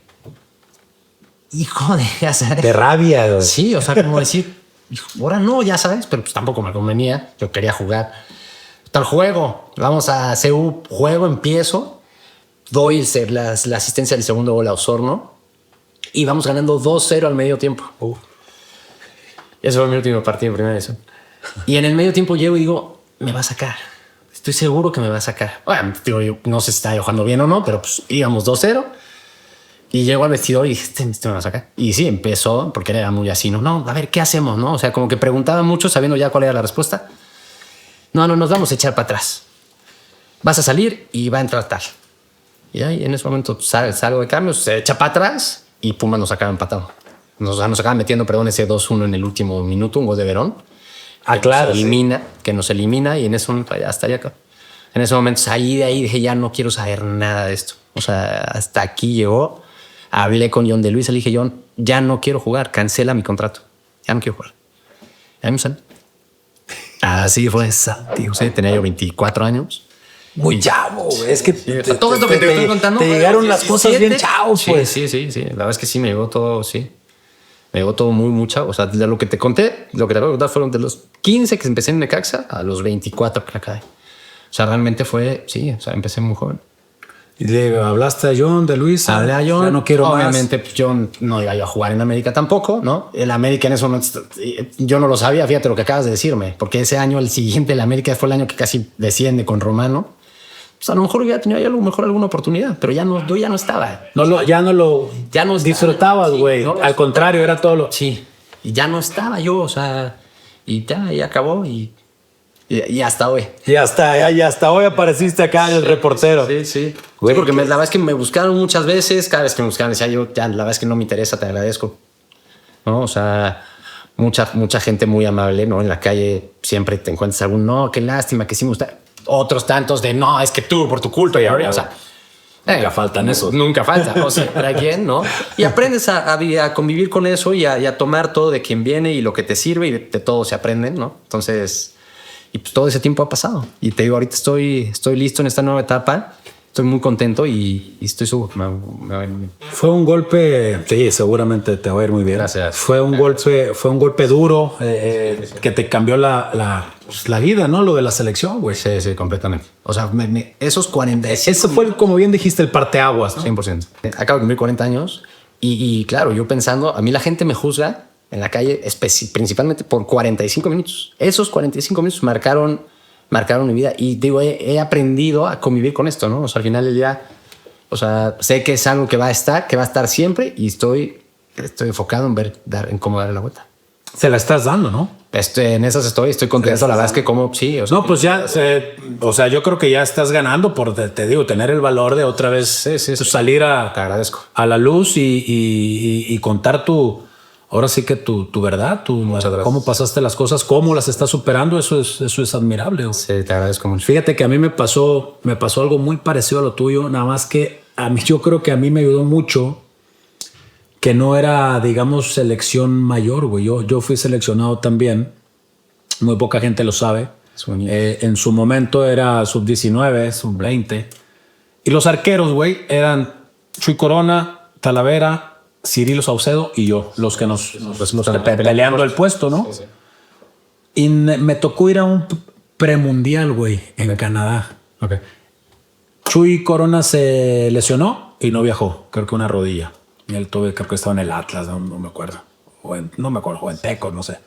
Hijo de... Ya sabes. De rabia. Güey. Sí, o sea, como decir, ahora no, ya sabes, pero pues tampoco me convenía. Yo quería jugar. Tal juego, vamos a CU, juego, empiezo, doy la asistencia del segundo gol a Osorno y vamos ganando 2-0 al medio tiempo. Ese fue mi último partido en primera división. Y en el medio tiempo llego y digo, me va a sacar. Estoy seguro que me va a sacar. Bueno, digo, yo no sé si está jugando bien o no, pero pues íbamos 2-0. Y llego al vestidor y dije, este me va a sacar. Y sí, empezó, porque era muy así, no, a ver, ¿qué hacemos? ¿No? O sea, como que preguntaba mucho sabiendo ya cuál era la respuesta. No, nos vamos a echar para atrás. Vas a salir y va a entrar tal. Y ahí en ese momento salgo de cambio, se echa para atrás y Pumas nos acaba empatado. Nos acaba metiendo, ese 2-1 en el último minuto, un gol de Verón. Claro. Que nos elimina y en ese momento ya estaría acá. En ese momento salí de ahí y dije, ya no quiero saber nada de esto. O sea, hasta aquí llegó. Hablé con John de Luis, le dije, John, ya no quiero jugar, cancela mi contrato. Ya no quiero jugar. Y ahí me salí. Así fue esa, tío. Sí, tenía yo 24 años. Muy chavo, güey. Es que todo esto que te estoy contando. Te llegaron las cosas bien chavos, pues. Sí. La verdad es que sí, me llegó todo, sí. Me llegó todo muy chavo. O sea, de lo que te conté, lo que te voy a contar fueron de los 15 que empecé en Necaxa a los 24 que la caí. O sea, realmente fue, sí, o sea, empecé muy joven. ¿Y le hablaste a John de Luis? Hablé a John. Ya no quiero Obviamente, más. pues, John no iba yo a jugar en América tampoco, ¿no? El América en ese momento, yo no lo sabía, fíjate lo que acabas de decirme, porque ese año, el siguiente, el América fue el año que casi desciende con Romano. Pues a lo mejor hubiera tenido alguna oportunidad, pero yo ya no estaba. Ya no disfrutabas, güey. Al contrario, era todo lo... Sí, y ya no estaba yo, o sea, y ya acabó y hasta hoy. Y hasta hoy apareciste acá en el reportero. Sí. Güey, porque la verdad es que me buscaron muchas veces. Cada vez que me buscaban decía yo, ya, la verdad es que no me interesa, te agradezco. ¿No? O sea, mucha gente muy amable, ¿no? En la calle siempre te encuentras algún, no, qué lástima, que sí me gusta. Otros tantos de, no, es que tú, por tu culpa y ahora, o sea... Nunca faltan esos. Nunca falta. O sea, para quién, ¿no? Y aprendes a convivir con eso y a tomar todo de quien viene y lo que te sirve y de todo se aprende, ¿no? Entonces... Y pues todo ese tiempo ha pasado. Y te digo, ahorita estoy listo en esta nueva etapa. Estoy muy contento y estoy seguro que me va a ir muy bien. Fue un golpe, sí, seguramente te va a ir muy bien. Gracias. Fue un golpe duro que te cambió la vida, ¿no? Lo de la selección, güey. Sí, completamente. O sea, esos 45... Eso fue, como bien dijiste, el parteaguas, ¿no? 100%. Acabo de cumplir 40 años y claro, yo pensando, a mí la gente me juzga en la calle principalmente por 45 minutos. Esos 45 minutos marcaron mi vida y digo, he aprendido a convivir con esto, ¿no? O sea, al final del día, o sea, sé que es algo que va a estar siempre y estoy enfocado en cómo darle la vuelta. Se la estás dando, ¿no? En esas estoy contento. La verdad es que como sí. O sea, no, pues ya, o sea, yo creo que ya estás ganando por, te digo, tener el valor de otra vez salir te agradezco. A la luz y contar ahora sí que tu verdad, cómo pasaste las cosas, cómo las estás superando, eso es admirable. Sí, te agradezco mucho. Fíjate que a mí me pasó algo muy parecido a lo tuyo, nada más que yo creo que a mí me ayudó mucho que no era, digamos, selección mayor, güey. Yo fui seleccionado también, muy poca gente lo sabe. En su momento era sub-19, sub-20. Y los arqueros, güey, eran Chuy Corona, Talavera, Cirilo Saucedo y yo, los que nos peleando el puesto, ¿no? Sí. Y me tocó ir a un premundial, güey, en Canadá. Okay. Chuy Corona se lesionó y no viajó, creo que una rodilla. Y él creo que estaba en el Atlas, no me acuerdo. O en Tecos, no sé.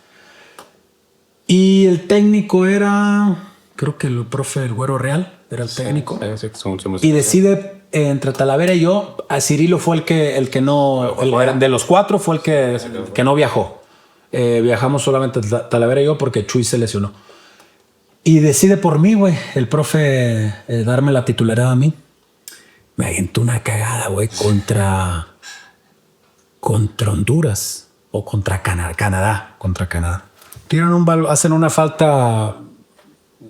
Y el técnico era creo que el profe El Güero Real era el técnico. Somos Y decide entre Talavera y yo, a Cirilo fue el que no, de los 4 fue el que no viajó. Viajamos solamente Talavera y yo porque Chuy se lesionó. Y decide por mí, güey, el profe darme la titularidad a mí. Me aventó una cagada, güey, contra Honduras o contra Canadá. Tiran un balón, hacen una falta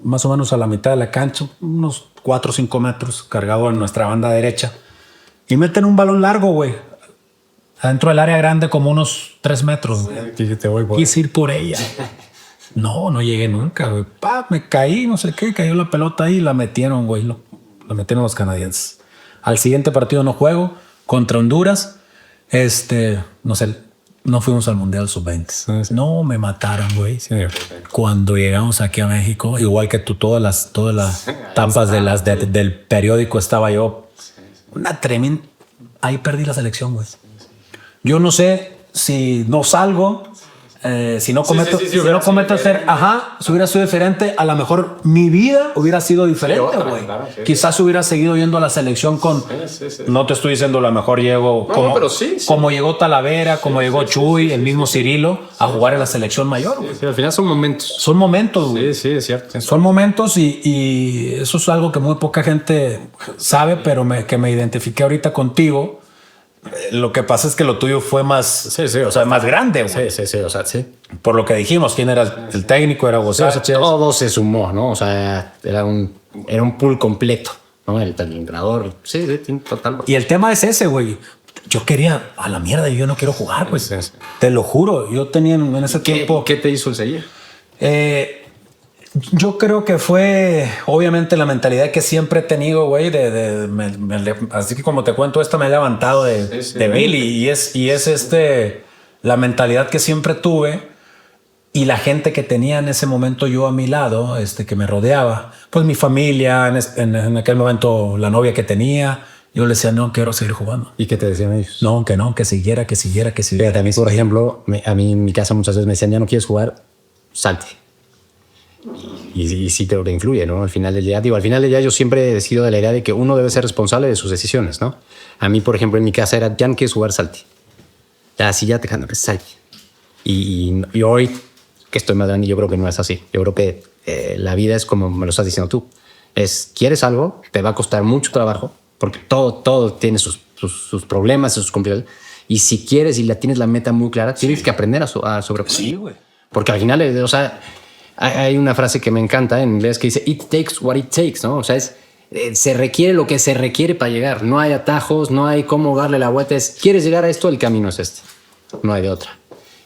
más o menos a la mitad de la cancha, unos 4 o 5 metros, cargado en nuestra banda derecha. Y meten un balón largo, güey, adentro del área grande, como unos 3 metros. Quise ir por ella. No llegué nunca, güey. Me caí, no sé qué, cayó la pelota ahí y la metieron, güey. La metieron los canadienses. Al siguiente partido no juego, contra Honduras. No sé, no fuimos al Mundial Sub-20. No, me mataron, güey. Cuando llegamos aquí a México, igual que tú, todas las tampas del periódico estaba yo. Una tremenda... Ahí perdí la selección, güey. Yo no sé si no salgo... si no cometo si hubiera sido diferente, a lo mejor mi vida hubiera sido diferente, güey. Quizás hubiera seguido yendo a la selección con... No te estoy diciendo a lo mejor llego... Como llegó Talavera, como llegó Chuy, el mismo Cirilo, a jugar en la selección mayor, güey. Al final son momentos. Son momentos, güey. Sí, es cierto. Son momentos y eso es algo que muy poca gente sabe, pero que me identifiqué ahorita contigo. Lo que pasa es que lo tuyo fue más, más grande, güey. Sí. Por lo que dijimos, quién era el técnico, era vos. Todo se sumó, ¿no? O sea, era un pool completo, ¿no? El entrenador, sí, total. Y el tema es ese, güey. Yo quería, a la mierda, yo no quiero jugar, pues. Sí. Te lo juro, yo tenía en ese tiempo... ¿Qué te hizo el seguir? Yo creo que fue obviamente la mentalidad que siempre he tenido, güey, así que como te cuento, esta me ha levantado de Bailey y es la mentalidad que siempre tuve y la gente que tenía en ese momento yo a mi lado, que me rodeaba, pues mi familia, en aquel momento la novia que tenía, yo le decía, no, quiero seguir jugando. ¿Y qué te decían ellos? No, que siguiera. Fíjate, a mí, por ejemplo, a mí en mi casa muchas veces me decían, ya no quieres jugar, salte. Y sí te influye, ¿no? Al final del día, yo siempre he sido de la idea de que uno debe ser responsable de sus decisiones, ¿no? A mí, por ejemplo, en mi casa era, ya no quieres jugar, salte. Ya, si ya te ganas, salte. Y hoy que estoy más grande, yo creo que no es así. Yo creo que la vida es como me lo estás diciendo tú. Quieres algo, te va a costar mucho trabajo, porque todo tiene sus problemas, sus complicaciones. Y si quieres y tienes la meta muy clara, tienes que aprender a sobreponer. Sí, güey. Porque al final, o sea... Hay una frase que me encanta en inglés que dice it takes what it takes, ¿no? O sea, se requiere lo que se requiere para llegar. No hay atajos, no hay cómo darle la vuelta. ¿Quieres llegar a esto? El camino es este. No hay de otra.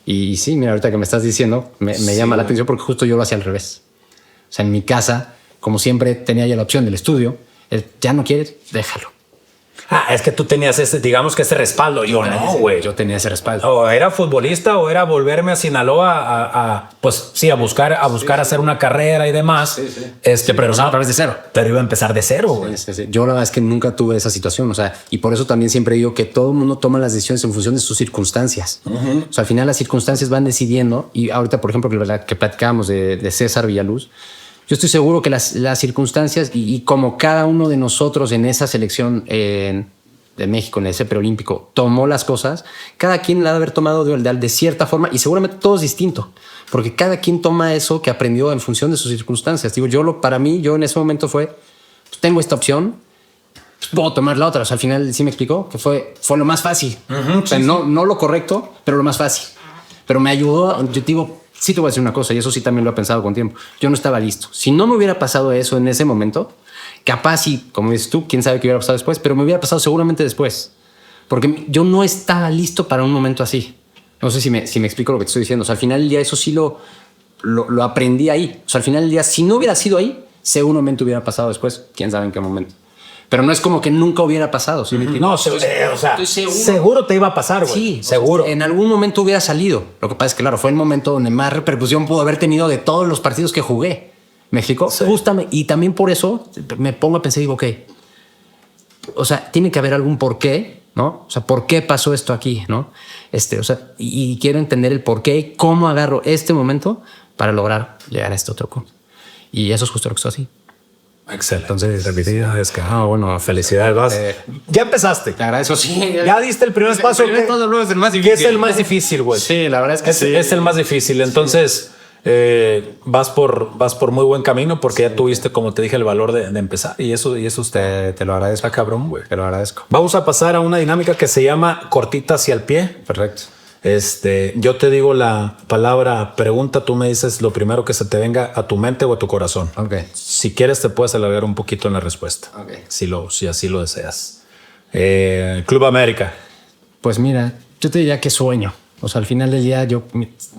Y sí, mira, ahorita que me estás diciendo, me llama la atención porque justo yo lo hacía al revés. O sea, en mi casa, como siempre tenía ya la opción del estudio, ya no quieres, déjalo. Es que tú tenías digamos que ese respaldo. Yo no, güey. Yo tenía ese respaldo. O era futbolista o era volverme a Sinaloa pues sí, a buscar hacer una carrera y demás. Sí. Pero no, otra vez de cero. Pero iba a empezar de cero, güey. Sí. Yo la verdad es que nunca tuve esa situación. O sea, y por eso también siempre digo que todo el mundo toma las decisiones en función de sus circunstancias. Uh-huh. O sea, al final las circunstancias van decidiendo. Y ahorita, por ejemplo, que platicábamos de César Villaluz, yo estoy seguro que las circunstancias y como cada uno de nosotros en esa selección de México, en ese preolímpico, tomó las cosas, cada quien la ha de haber tomado de cierta forma y seguramente todo es distinto, porque cada quien toma eso que aprendió en función de sus circunstancias. Digo, para mí, yo en ese momento fue, pues tengo esta opción, pues puedo tomar la otra. O sea, al final sí me explicó que fue lo más fácil. Uh-huh, o sea, no lo correcto, pero lo más fácil. Pero me ayudó, yo digo... Sí te voy a decir una cosa, y eso sí también lo he pensado con tiempo. Yo no estaba listo. Si no me hubiera pasado eso en ese momento, capaz y, como dices tú, quién sabe qué hubiera pasado después, pero me hubiera pasado seguramente después. Porque yo no estaba listo para un momento así. No sé si me explico lo que te estoy diciendo. O sea, al final del día eso sí lo aprendí ahí. O sea, al final del día, si no hubiera sido ahí, seguramente hubiera pasado después. Quién sabe en qué momento. Pero no es como que nunca hubiera pasado. ¿Sí? No, o sea, seguro te iba a pasar, güey. Sí, seguro. En algún momento hubiera salido. Lo que pasa es que, claro, fue el momento donde más repercusión pudo haber tenido de todos los partidos que jugué. ¿Me explicó? Sí. Justamente. Y también por eso me pongo a pensar y digo, ok, o sea, tiene que haber algún porqué, ¿no? O sea, ¿por qué pasó esto aquí, no? O sea, y quiero entender el porqué y cómo agarro este momento para lograr llegar a este otro punto. Y eso es justo lo que estoy así. Excelente. Entonces, felicidades, ah, bueno, felicidades. Vas. Ya empezaste. Te agradezco, sí. Ya diste el primer paso. El todo luego es el más Que difícil. es el más difícil, güey. Sí, la verdad es que sí. Es el más difícil. Entonces, vas por muy buen camino porque ya tuviste, como te dije, el valor de empezar. Y eso Te lo agradezco. está cabrón, güey. Te lo agradezco. Vamos a pasar a una dinámica que se llama cortita hacia el pie. Perfecto. Yo te digo la palabra pregunta, tú me dices lo primero que se te venga a tu mente o a tu corazón. Ok. Si quieres, te puedes alargar un poquito en la respuesta. Ok. Si así lo deseas. Club América. Pues mira, yo te diría que sueño. O sea, al final del día, yo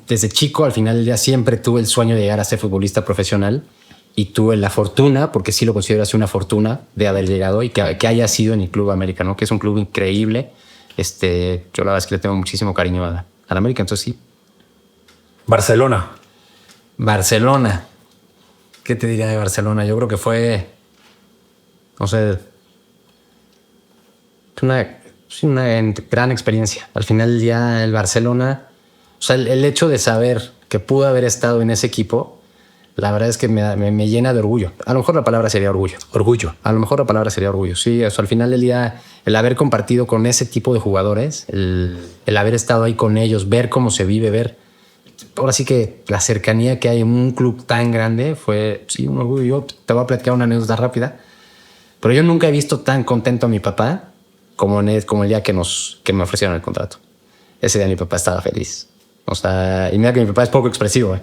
desde chico, al final del día, siempre tuve el sueño de llegar a ser futbolista profesional y tuve la fortuna, porque sí lo considero así una fortuna, de haber llegado y que haya sido en el Club América, ¿no? Que es un club increíble. Yo la verdad es que le tengo muchísimo cariño a la América, entonces sí. Barcelona. Barcelona. ¿Qué te diría de Barcelona? Yo creo que fue, no sé, una gran experiencia. Al final del día, el Barcelona, o sea, el hecho de saber que pude haber estado en ese equipo, la verdad es que me llena de orgullo. A lo mejor la palabra sería orgullo. Orgullo. A lo mejor la palabra sería orgullo. Sí, o sea, al final del día, el haber compartido con ese tipo de jugadores, el haber estado ahí con ellos, ver cómo se vive, ver. Ahora sí que la cercanía que hay en un club tan grande fue, sí, un orgullo. Yo te voy a platicar una anécdota rápida, pero yo nunca he visto tan contento a mi papá como el día que me ofrecieron el contrato. Ese día mi papá estaba feliz. O sea, y mira que mi papá es poco expresivo,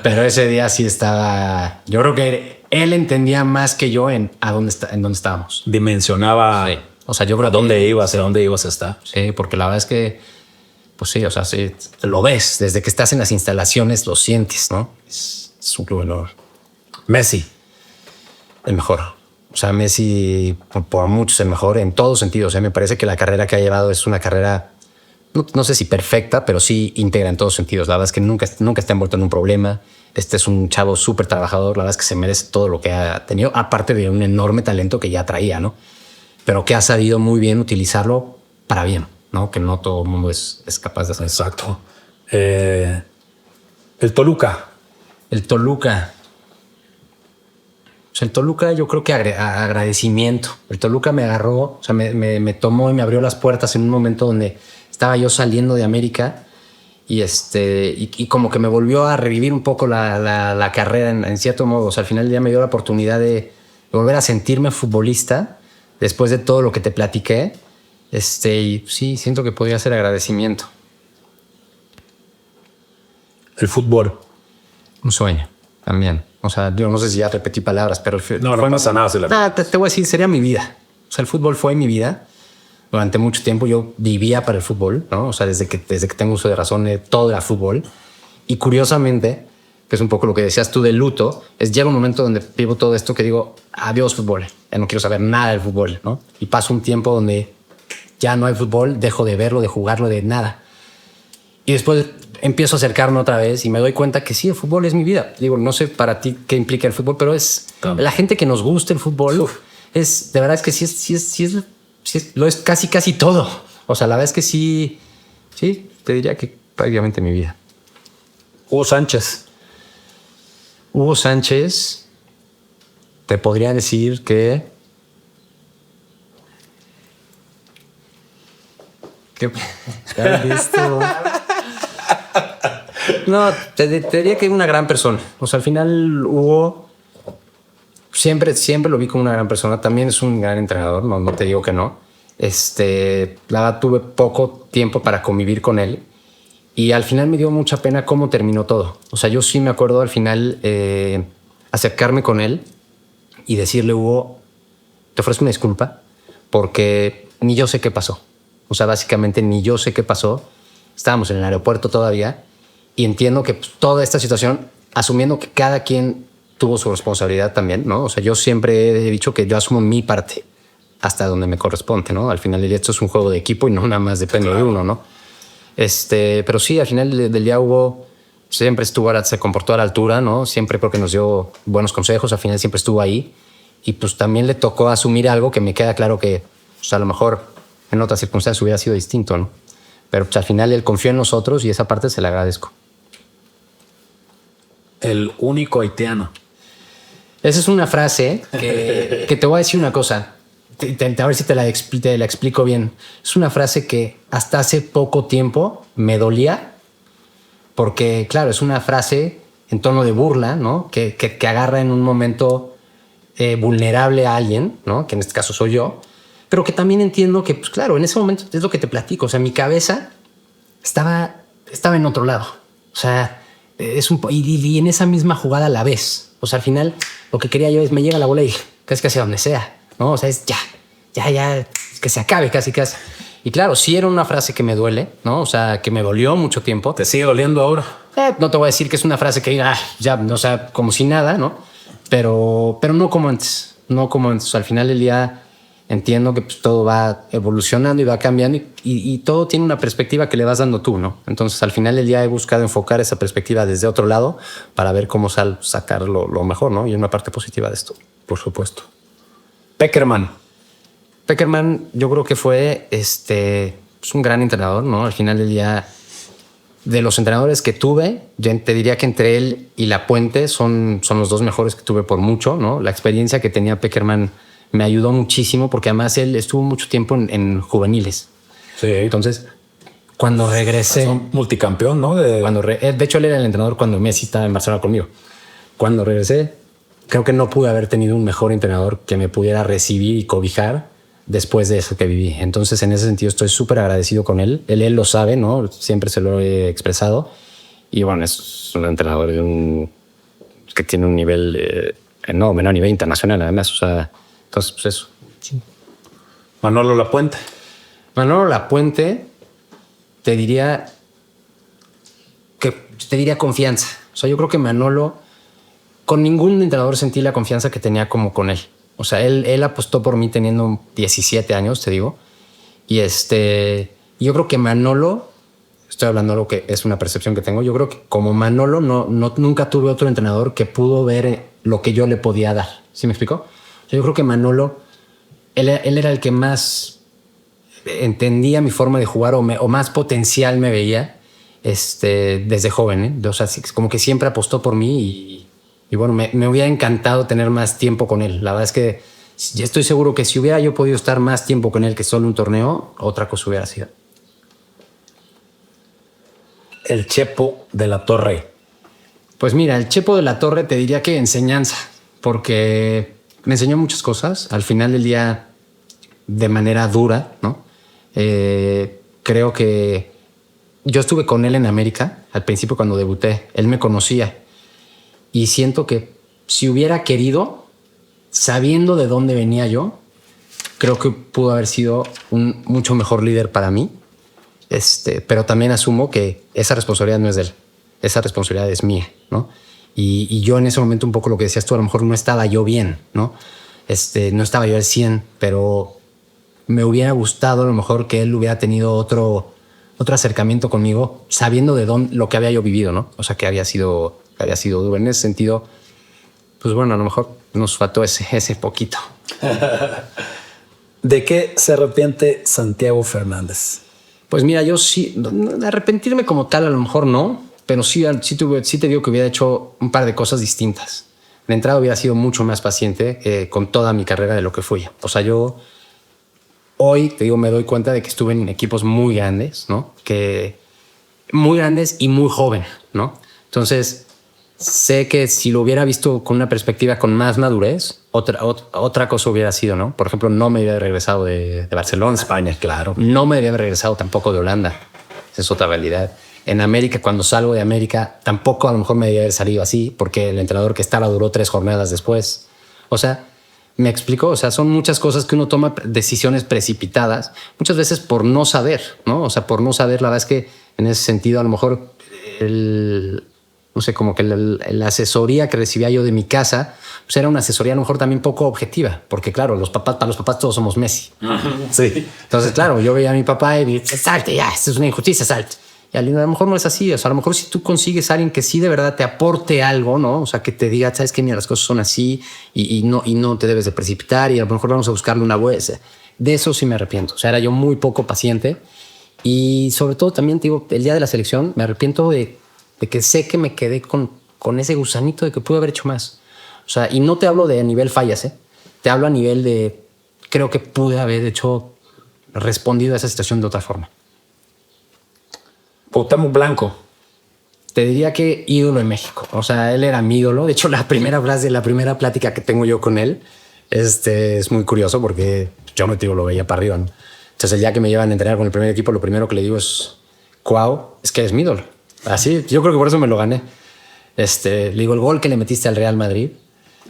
pero ese día sí estaba. Yo creo que él entendía más que yo en dónde estábamos. Dimensionaba. Sí. O sea, yo creo ¿A dónde ibas? ¿A dónde ibas a estar? Sí, porque la verdad es que, pues sí, o sea, sí, lo ves. Desde que estás en las instalaciones lo sientes, ¿no? Es un club enorme. Messi. El mejor. O sea, Messi, por muchos, el mejor en todos sentidos. Me parece que la carrera que ha llevado es una carrera, no sé si perfecta, pero sí íntegra en todos sentidos. La verdad es que nunca está envuelto en un problema. Es un chavo súper trabajador. La verdad es que se merece todo lo que ha tenido, aparte de un enorme talento que ya traía, ¿no? Pero que ha sabido muy bien utilizarlo para bien, ¿no? Que no todo el mundo es capaz de hacer. Exacto. El Toluca. El Toluca. O sea, el Toluca, yo creo que agradecimiento. El Toluca me agarró, o sea, me tomó y me abrió las puertas en un momento donde estaba yo saliendo de América y como que me volvió a revivir un poco la carrera en cierto modo. O sea, al final del día me dio la oportunidad de volver a sentirme futbolista después de todo lo que te platiqué. Y sí, siento que podría ser agradecimiento. El fútbol. Un sueño también. O sea, yo no sé si ya repetí palabras, pero no pasa nada. Te voy a decir, sería mi vida. O sea, el fútbol fue mi vida. Durante mucho tiempo yo vivía para el fútbol, ¿no? O sea, desde que tengo uso de razón, todo era fútbol. Y curiosamente, que es un poco lo que decías tú del luto, llega un momento donde vivo todo esto que digo, adiós fútbol. Ya no quiero saber nada del fútbol, ¿no? Y paso un tiempo donde ya no hay fútbol, dejo de verlo, de jugarlo, de nada. Y después empiezo a acercarme otra vez y me doy cuenta que sí, el fútbol es mi vida. Digo, no sé para ti qué implica el fútbol, pero es la gente que nos gusta el fútbol. De verdad es que sí lo es casi todo. O sea, la verdad es que sí, te diría que prácticamente mi vida. Hugo Sánchez. Hugo Sánchez, te podría decir que ¿has visto? No, te diría que es una gran persona. O sea, al final Hugo siempre lo vi como una gran persona. También es un gran entrenador, no te digo que no. La verdad, tuve poco tiempo para convivir con él y al final me dio mucha pena cómo terminó todo. O sea, yo sí me acuerdo al final acercarme con él y decirle, Hugo, te ofrezco una disculpa porque ni yo sé qué pasó. O sea, básicamente ni yo sé qué pasó. Estábamos en el aeropuerto todavía y entiendo que toda esta situación, asumiendo que cada quien tuvo su responsabilidad también, ¿no? O sea, yo siempre he dicho que yo asumo mi parte hasta donde me corresponde, ¿no? Al final esto es un juego de equipo y no nada más depende de uno, ¿no? Pero sí, al final del día Hugo siempre se comportó a la altura, ¿no? Siempre creo que nos dio buenos consejos, al final siempre estuvo ahí y pues también le tocó asumir algo que me queda claro que pues, a lo mejor en otras circunstancias hubiera sido distinto, ¿no? Pero pues, al final él confió en nosotros y esa parte se la agradezco. El único haitiano. Esa es una frase que te voy a decir una cosa. A ver si te la explico bien. Es una frase que hasta hace poco tiempo me dolía, porque, claro, es una frase en tono de burla, ¿no? Que agarra en un momento vulnerable a alguien, ¿no? Que en este caso soy yo, pero que también entiendo que, pues claro, en ese momento es lo que te platico. O sea, mi cabeza estaba en otro lado. O sea, y en esa misma jugada la ves. O sea, al final lo que quería yo es me llega la bola y casi hacia donde sea, ¿no? O sea, es ya, que se acabe casi. Y claro, sí era una frase que me duele, ¿no? O sea, que me dolió mucho tiempo. ¿Te sigue doliendo ahora? No te voy a decir que es una frase que ya, o sea, como si nada, ¿no? Pero no como antes, no como antes. O sea, al final del día entiendo que pues, todo va evolucionando y va cambiando y todo tiene una perspectiva que le vas dando tú, ¿no? Entonces, al final del día he buscado enfocar esa perspectiva desde otro lado para ver cómo sacar lo mejor, ¿no? Y una parte positiva de esto. Por supuesto. Pekerman, yo creo que fue pues un gran entrenador, ¿no? Al final del día, de los entrenadores que tuve, yo te diría que entre él y Lapuente son los dos mejores que tuve por mucho, ¿no? La experiencia que tenía Pekerman me ayudó muchísimo porque además él estuvo mucho tiempo en juveniles. Sí. Entonces, cuando regresé... Son multicampeón, ¿no? De hecho, él era el entrenador cuando Messi estaba en Barcelona conmigo. Cuando regresé, creo que no pude haber tenido un mejor entrenador que me pudiera recibir y cobijar después de eso que viví. Entonces, en ese sentido, estoy súper agradecido con él. Él lo sabe, ¿no? Siempre se lo he expresado. Y bueno, es un entrenador que tiene un nivel enorme, ¿no? A nivel internacional, además. O sea, entonces, pues eso. Sí. Manolo Lapuente, te diría confianza. O sea, yo creo que Manolo, con ningún entrenador sentí la confianza que tenía como con él. O sea, él apostó por mí teniendo 17 años, te digo. Y yo creo que Manolo, estoy hablando de lo que es una percepción que tengo, yo creo que como Manolo nunca tuve otro entrenador que pudo ver lo que yo le podía dar. ¿Sí me explico? O sea, yo creo que Manolo, él era el que más entendía mi forma de jugar o más potencial me veía desde joven, ¿eh? O sea, como que siempre apostó por mí y bueno, me hubiera encantado tener más tiempo con él. La verdad es que estoy seguro que si hubiera yo podido estar más tiempo con él que solo un torneo, otra cosa hubiera sido. el Chepo de la Torre. Pues mira, el Chepo de la Torre te diría que enseñanza, porque me enseñó muchas cosas. Al final del día, de manera dura, ¿no? Creo que yo estuve con él en América al principio cuando debuté. Él me conocía y siento que si hubiera querido, sabiendo de dónde venía yo, creo que pudo haber sido un mucho mejor líder para mí. Pero también asumo que esa responsabilidad no es de él. Esa responsabilidad es mía, ¿no? Y yo en ese momento, un poco lo que decías tú, a lo mejor no estaba yo bien, ¿no? No estaba yo al 100, pero me hubiera gustado a lo mejor que él hubiera tenido otro acercamiento conmigo, sabiendo de dónde, lo que había yo vivido, ¿no? O sea, que había sido duro. En ese sentido, pues bueno, a lo mejor nos faltó ese poquito. ¿De qué se arrepiente Santiago Fernández? Pues mira, yo sí, arrepentirme como tal a lo mejor no, pero sí te digo que hubiera hecho un par de cosas distintas. De entrada hubiera sido mucho más paciente con toda mi carrera de lo que fui. O sea, yo hoy, te digo, me doy cuenta de que estuve en equipos muy grandes, ¿no? Muy grandes y muy joven, ¿no? Entonces, sé que si lo hubiera visto con una perspectiva con más madurez, otra cosa hubiera sido, ¿no? Por ejemplo, no me hubiera regresado de Barcelona. España, claro. No me hubiera regresado tampoco de Holanda. Esa es otra realidad. En América, cuando salgo de América, tampoco a lo mejor me debería haber salido así, porque el entrenador que estaba duró 3 jornadas después. O sea, ¿me explico? O sea, son muchas cosas que uno toma decisiones precipitadas, muchas veces por no saber, ¿no? O sea, por no saber, la verdad es que en ese sentido, a lo mejor no sé, como que la asesoría que recibía yo de mi casa, pues era una asesoría a lo mejor también poco objetiva, porque claro, para los papás todos somos Messi. Sí. Entonces, claro, yo veía a mi papá y dije, salte ya, esto es una injusticia, salte. Y a lo mejor no es así. O sea, a lo mejor si tú consigues a alguien que sí de verdad te aporte algo, ¿no? O sea, que te diga, sabes que mira, las cosas son así y no te debes de precipitar y a lo mejor vamos a buscarle una buena. De eso sí me arrepiento. O sea, era yo muy poco paciente y sobre todo también, te digo, el día de la selección me arrepiento de que sé que me quedé con ese gusanito de que pude haber hecho más. O O sea, y no te hablo de a nivel fallas, ¿eh? Te hablo a nivel de, creo que pude haber respondido a esa situación de otra forma. Cuauhtémoc Blanco. Te diría que ídolo en México. O sea, él era mi ídolo. De hecho, la primera frase, la primera plática que tengo yo con él, es muy curioso porque yo no te digo, lo veía para arriba, ¿no? Entonces, el día que me llevan a entrenar con el primer equipo, lo primero que le digo es, Cuau, es que eres mi ídolo. Así, yo creo que por eso me lo gané. Le digo, el gol que le metiste al Real Madrid.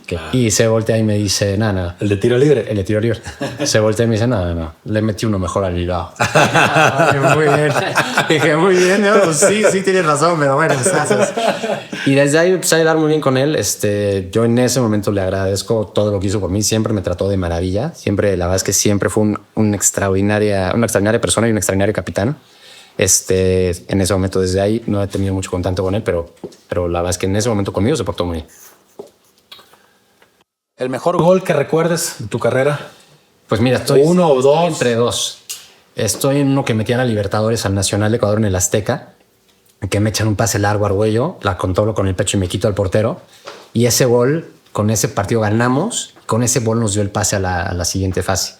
Claro. Y se voltea y me dice, nada. ¿El de tiro libre? El de tiro libre. Se voltea y me dice, no. Le metí uno mejor al Bilbao. Muy bien. Dije, muy bien. ¿No? Pues sí, tienes razón, pero bueno. Y desde ahí empecé a hablar muy bien con él. Yo en ese momento le agradezco todo lo que hizo por mí. Siempre me trató de maravilla. Siempre, la verdad es que siempre fue una extraordinaria persona y un extraordinario capitán. En ese momento, desde ahí, no he tenido mucho contacto con él, pero la verdad es que en ese momento conmigo se portó muy bien. ¿El mejor gol que recuerdes de tu carrera? Pues mira, estoy uno o dos. Entre dos. Estoy en uno que metí a la Libertadores al Nacional de Ecuador en el Azteca, que me echan un pase largo a Argüello, la controlo con el pecho y me quito al portero. Y ese gol, con ese partido ganamos, con ese gol nos dio el pase a la siguiente fase.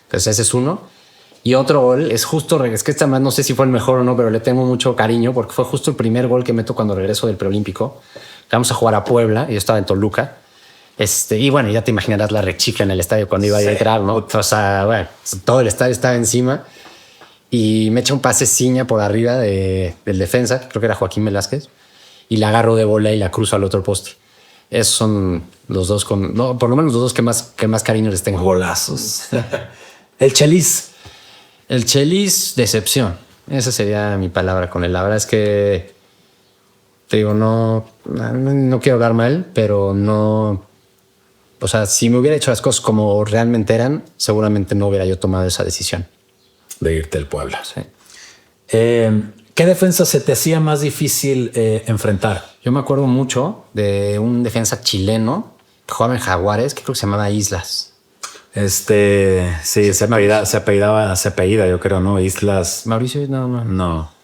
Entonces ese es uno. Y otro gol es que esta más no sé si fue el mejor o no, pero le tengo mucho cariño porque fue justo el primer gol que meto cuando regreso del preolímpico. Vamos a jugar a Puebla y yo estaba en Toluca. Y bueno, ya te imaginarás la rechifla en el estadio cuando iba a entrar, ¿no? O sea, bueno, todo el estadio estaba encima y me echa un pase ciña por arriba del defensa, creo que era Joaquín Velázquez, y la agarro de bola y la cruzo al otro poste. Esos son los dos por lo menos los dos que más cariño les tengo. Golazos. El Chelis. El Chelis, decepción. Esa sería mi palabra con él. La verdad es que te digo, no quiero hablar mal, pero no. O sea, si me hubiera hecho las cosas como realmente eran, seguramente no hubiera yo tomado esa decisión. De irte al Puebla. Sí. ¿Qué defensa se te hacía más difícil enfrentar? Yo me acuerdo mucho de un defensa chileno que jugaba en Jaguares, que creo que se llamaba Islas. Sí, se apellida, yo creo, ¿no? Islas. Mauricio, No.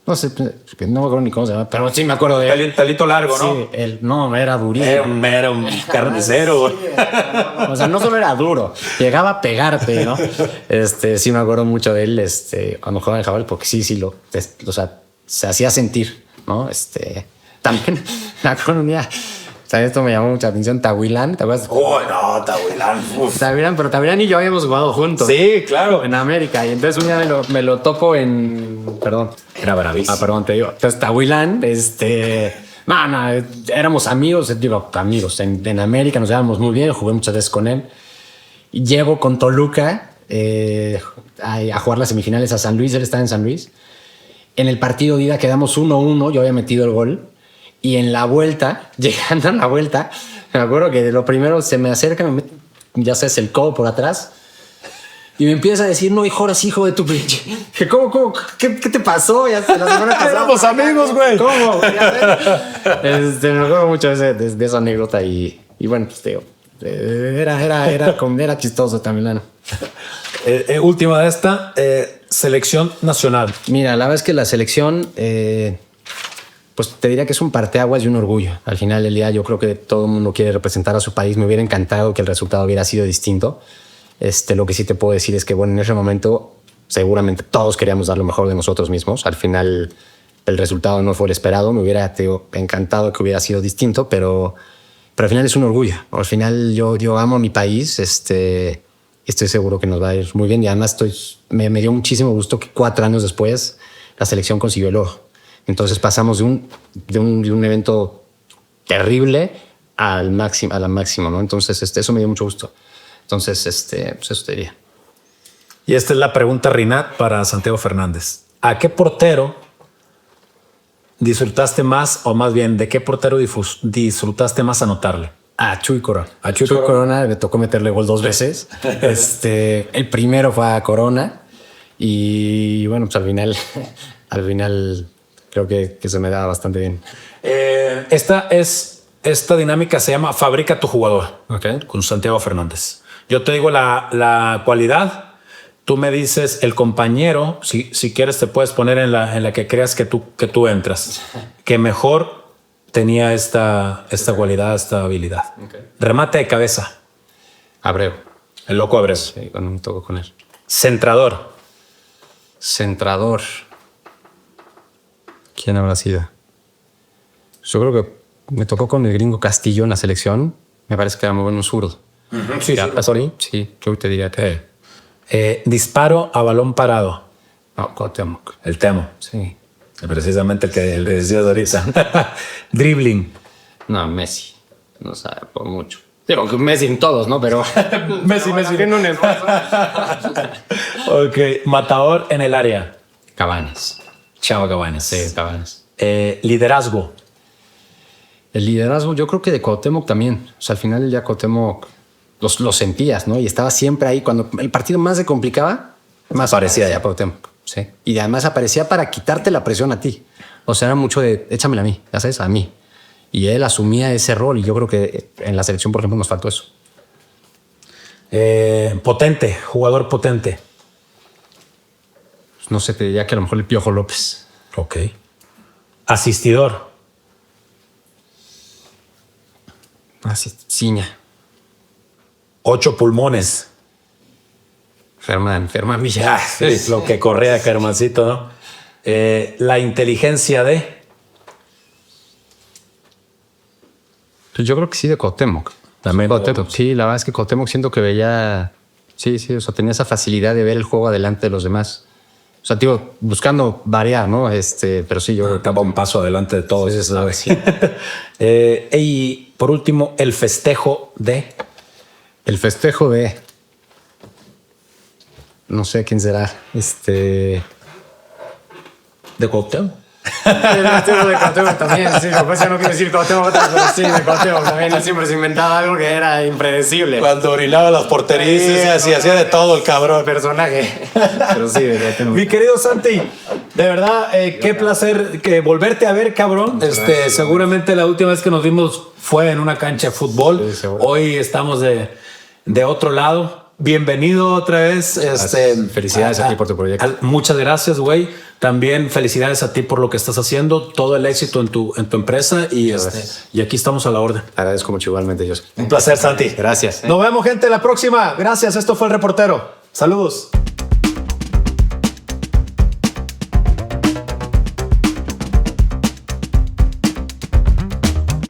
No sé, no me acuerdo ni cómo se llama, pero sí me acuerdo de él. Pelito largo, ¿no? Sí, era durísimo. Era un carnicero. O sea, no solo era duro, llegaba a pegarte, ¿no? Sí me acuerdo mucho de él, cuando jugaba en Jaguares, porque sí, o sea, se hacía sentir, ¿no? También me acuerdo un día. O sea, esto me llamó mucha atención. Tahuilán, ¿te acuerdas? Oh, no, Tahuilán. Pero Tahuilán y yo habíamos jugado juntos. Sí, claro. En América. Y entonces un día me lo topo Perdón. Era bravísimo. Perdón, te digo. Entonces Tahuilán, éramos amigos, amigos. En América nos llevábamos muy bien, jugué muchas veces con él. Y llego con Toluca a jugar las semifinales a San Luis. Él estaba en San Luis. En el partido de ida quedamos 1-1. Yo había metido el gol. Y en la vuelta, llegando a la vuelta, me acuerdo que de lo primero se me acerca, me mete, ya sabes, el codo por atrás y me empieza a decir, no, hijo de tu pinche. ¿Cómo? ¿Qué te pasó? Ya la semana pasada. Éramos amigos, güey. ¿Cómo? Me acuerdo mucho de esa anécdota y bueno, pues te digo, era chistoso también. Última de esta, selección nacional. Mira, la verdad es que la selección... pues te diría que es un parteaguas y un orgullo. Al final del día yo creo que todo el mundo quiere representar a su país. Me hubiera encantado que el resultado hubiera sido distinto. Lo que sí te puedo decir es que, bueno, en ese momento seguramente todos queríamos dar lo mejor de nosotros mismos. Al final el resultado no fue el esperado. Me hubiera encantado que hubiera sido distinto, pero al final es un orgullo. Al final yo amo a mi país. Estoy seguro que nos va a ir muy bien. Y además me dio muchísimo gusto que 4 años después la selección consiguió el oro. Entonces pasamos de un evento terrible a la máxima, ¿no? Entonces eso me dio mucho gusto. Entonces, pues eso te diría. Y esta es la pregunta, Rinat, para Santiago Fernández. ¿A qué portero disfrutaste más, o más bien, de qué portero disfrutaste más anotarle? A Chuy Corona. A Chuy Corona me tocó meterle gol 2 veces. El primero fue a Corona y bueno, pues al final creo que se me da bastante bien. Esta dinámica se llama Fabrica tu jugador. Okay. Con Santiago Fernández. Yo te digo la cualidad, tú me dices el compañero, si quieres te puedes poner en la que creas que tú entras, que mejor tenía esta cualidad, esta habilidad. Okay. Remate de cabeza. Abreu. El loco Abreu. Sí, cuando me tocó con él. Centrador. Centrador. ¿Quién habrá sido? Yo creo que me tocó con el gringo Castillo en la selección. Me parece que era muy bueno un zurdo. Sí, ¿Pasori? Sí, yo te diría que... Disparo a balón parado. No, Cuauhtémoc. El Temo. Sí. Precisamente el que le decías ahorita. Dribbling. No, Messi. No sabe, por mucho. Digo que Messi en todos, ¿no? Pero... Messi. Tiene un esfuerzo. Ok. Matador en el área. Cabanes. Chava Cabanes. Sí, Cabanes. Liderazgo. El liderazgo, yo creo que de Cuauhtémoc también. O sea, al final ya Cuauhtémoc lo sentías, ¿no? Y estaba siempre ahí. Cuando el partido más se complicaba, más aparecía ya Cuauhtémoc. Sí. Y además aparecía para quitarte la presión a ti. O sea, era mucho de échamela a mí, ya sabes, a mí. Y él asumía ese rol. Y yo creo que en la selección, por ejemplo, nos faltó eso. Potente. Jugador potente. No sé, te diría que a lo mejor el Piojo López. Ok. Asistidor. Así, Ciña. 8 pulmones. Ferman Villa. Sí, lo que corría Germancito, ¿no? La inteligencia de... Pues yo creo que sí, de Cuauhtémoc. También Cuauhtémoc. Sí, la verdad es que Cuauhtémoc siento que veía... Sí, o sea, tenía esa facilidad de ver el juego adelante de los demás. O sea, tío, buscando variar, ¿no? Pero sí, yo... Estaba un paso adelante de todos. Sí, ¿Sabes? sí. Y por último, el festejo de... El festejo de... No sé quién será. De Cuauhtémoc. De Cuauhtémoc también, sí. Después ya no quiero decir Cuauhtémoc, pero sí, de Cuauhtémoc también. Él siempre se inventaba algo que era impredecible. Cuando orinaba las porterías y hacía de todo el cabrón. Personaje. Pero sí, de Cuauhtémoc. Mi querido Santi, de verdad, qué placer que volverte a ver, cabrón. Seguramente la última vez que nos vimos fue en una cancha de fútbol. Sí, seguro. Hoy estamos de otro lado. Bienvenido otra vez. Felicidades a ti por tu proyecto. Muchas gracias, güey. También felicidades a ti por lo que estás haciendo. Todo el éxito en tu empresa y aquí estamos a la orden. Agradezco mucho igualmente, José. Un placer, Santi. Gracias. Nos vemos, gente, la próxima. Gracias. Esto fue El Reportero. Saludos.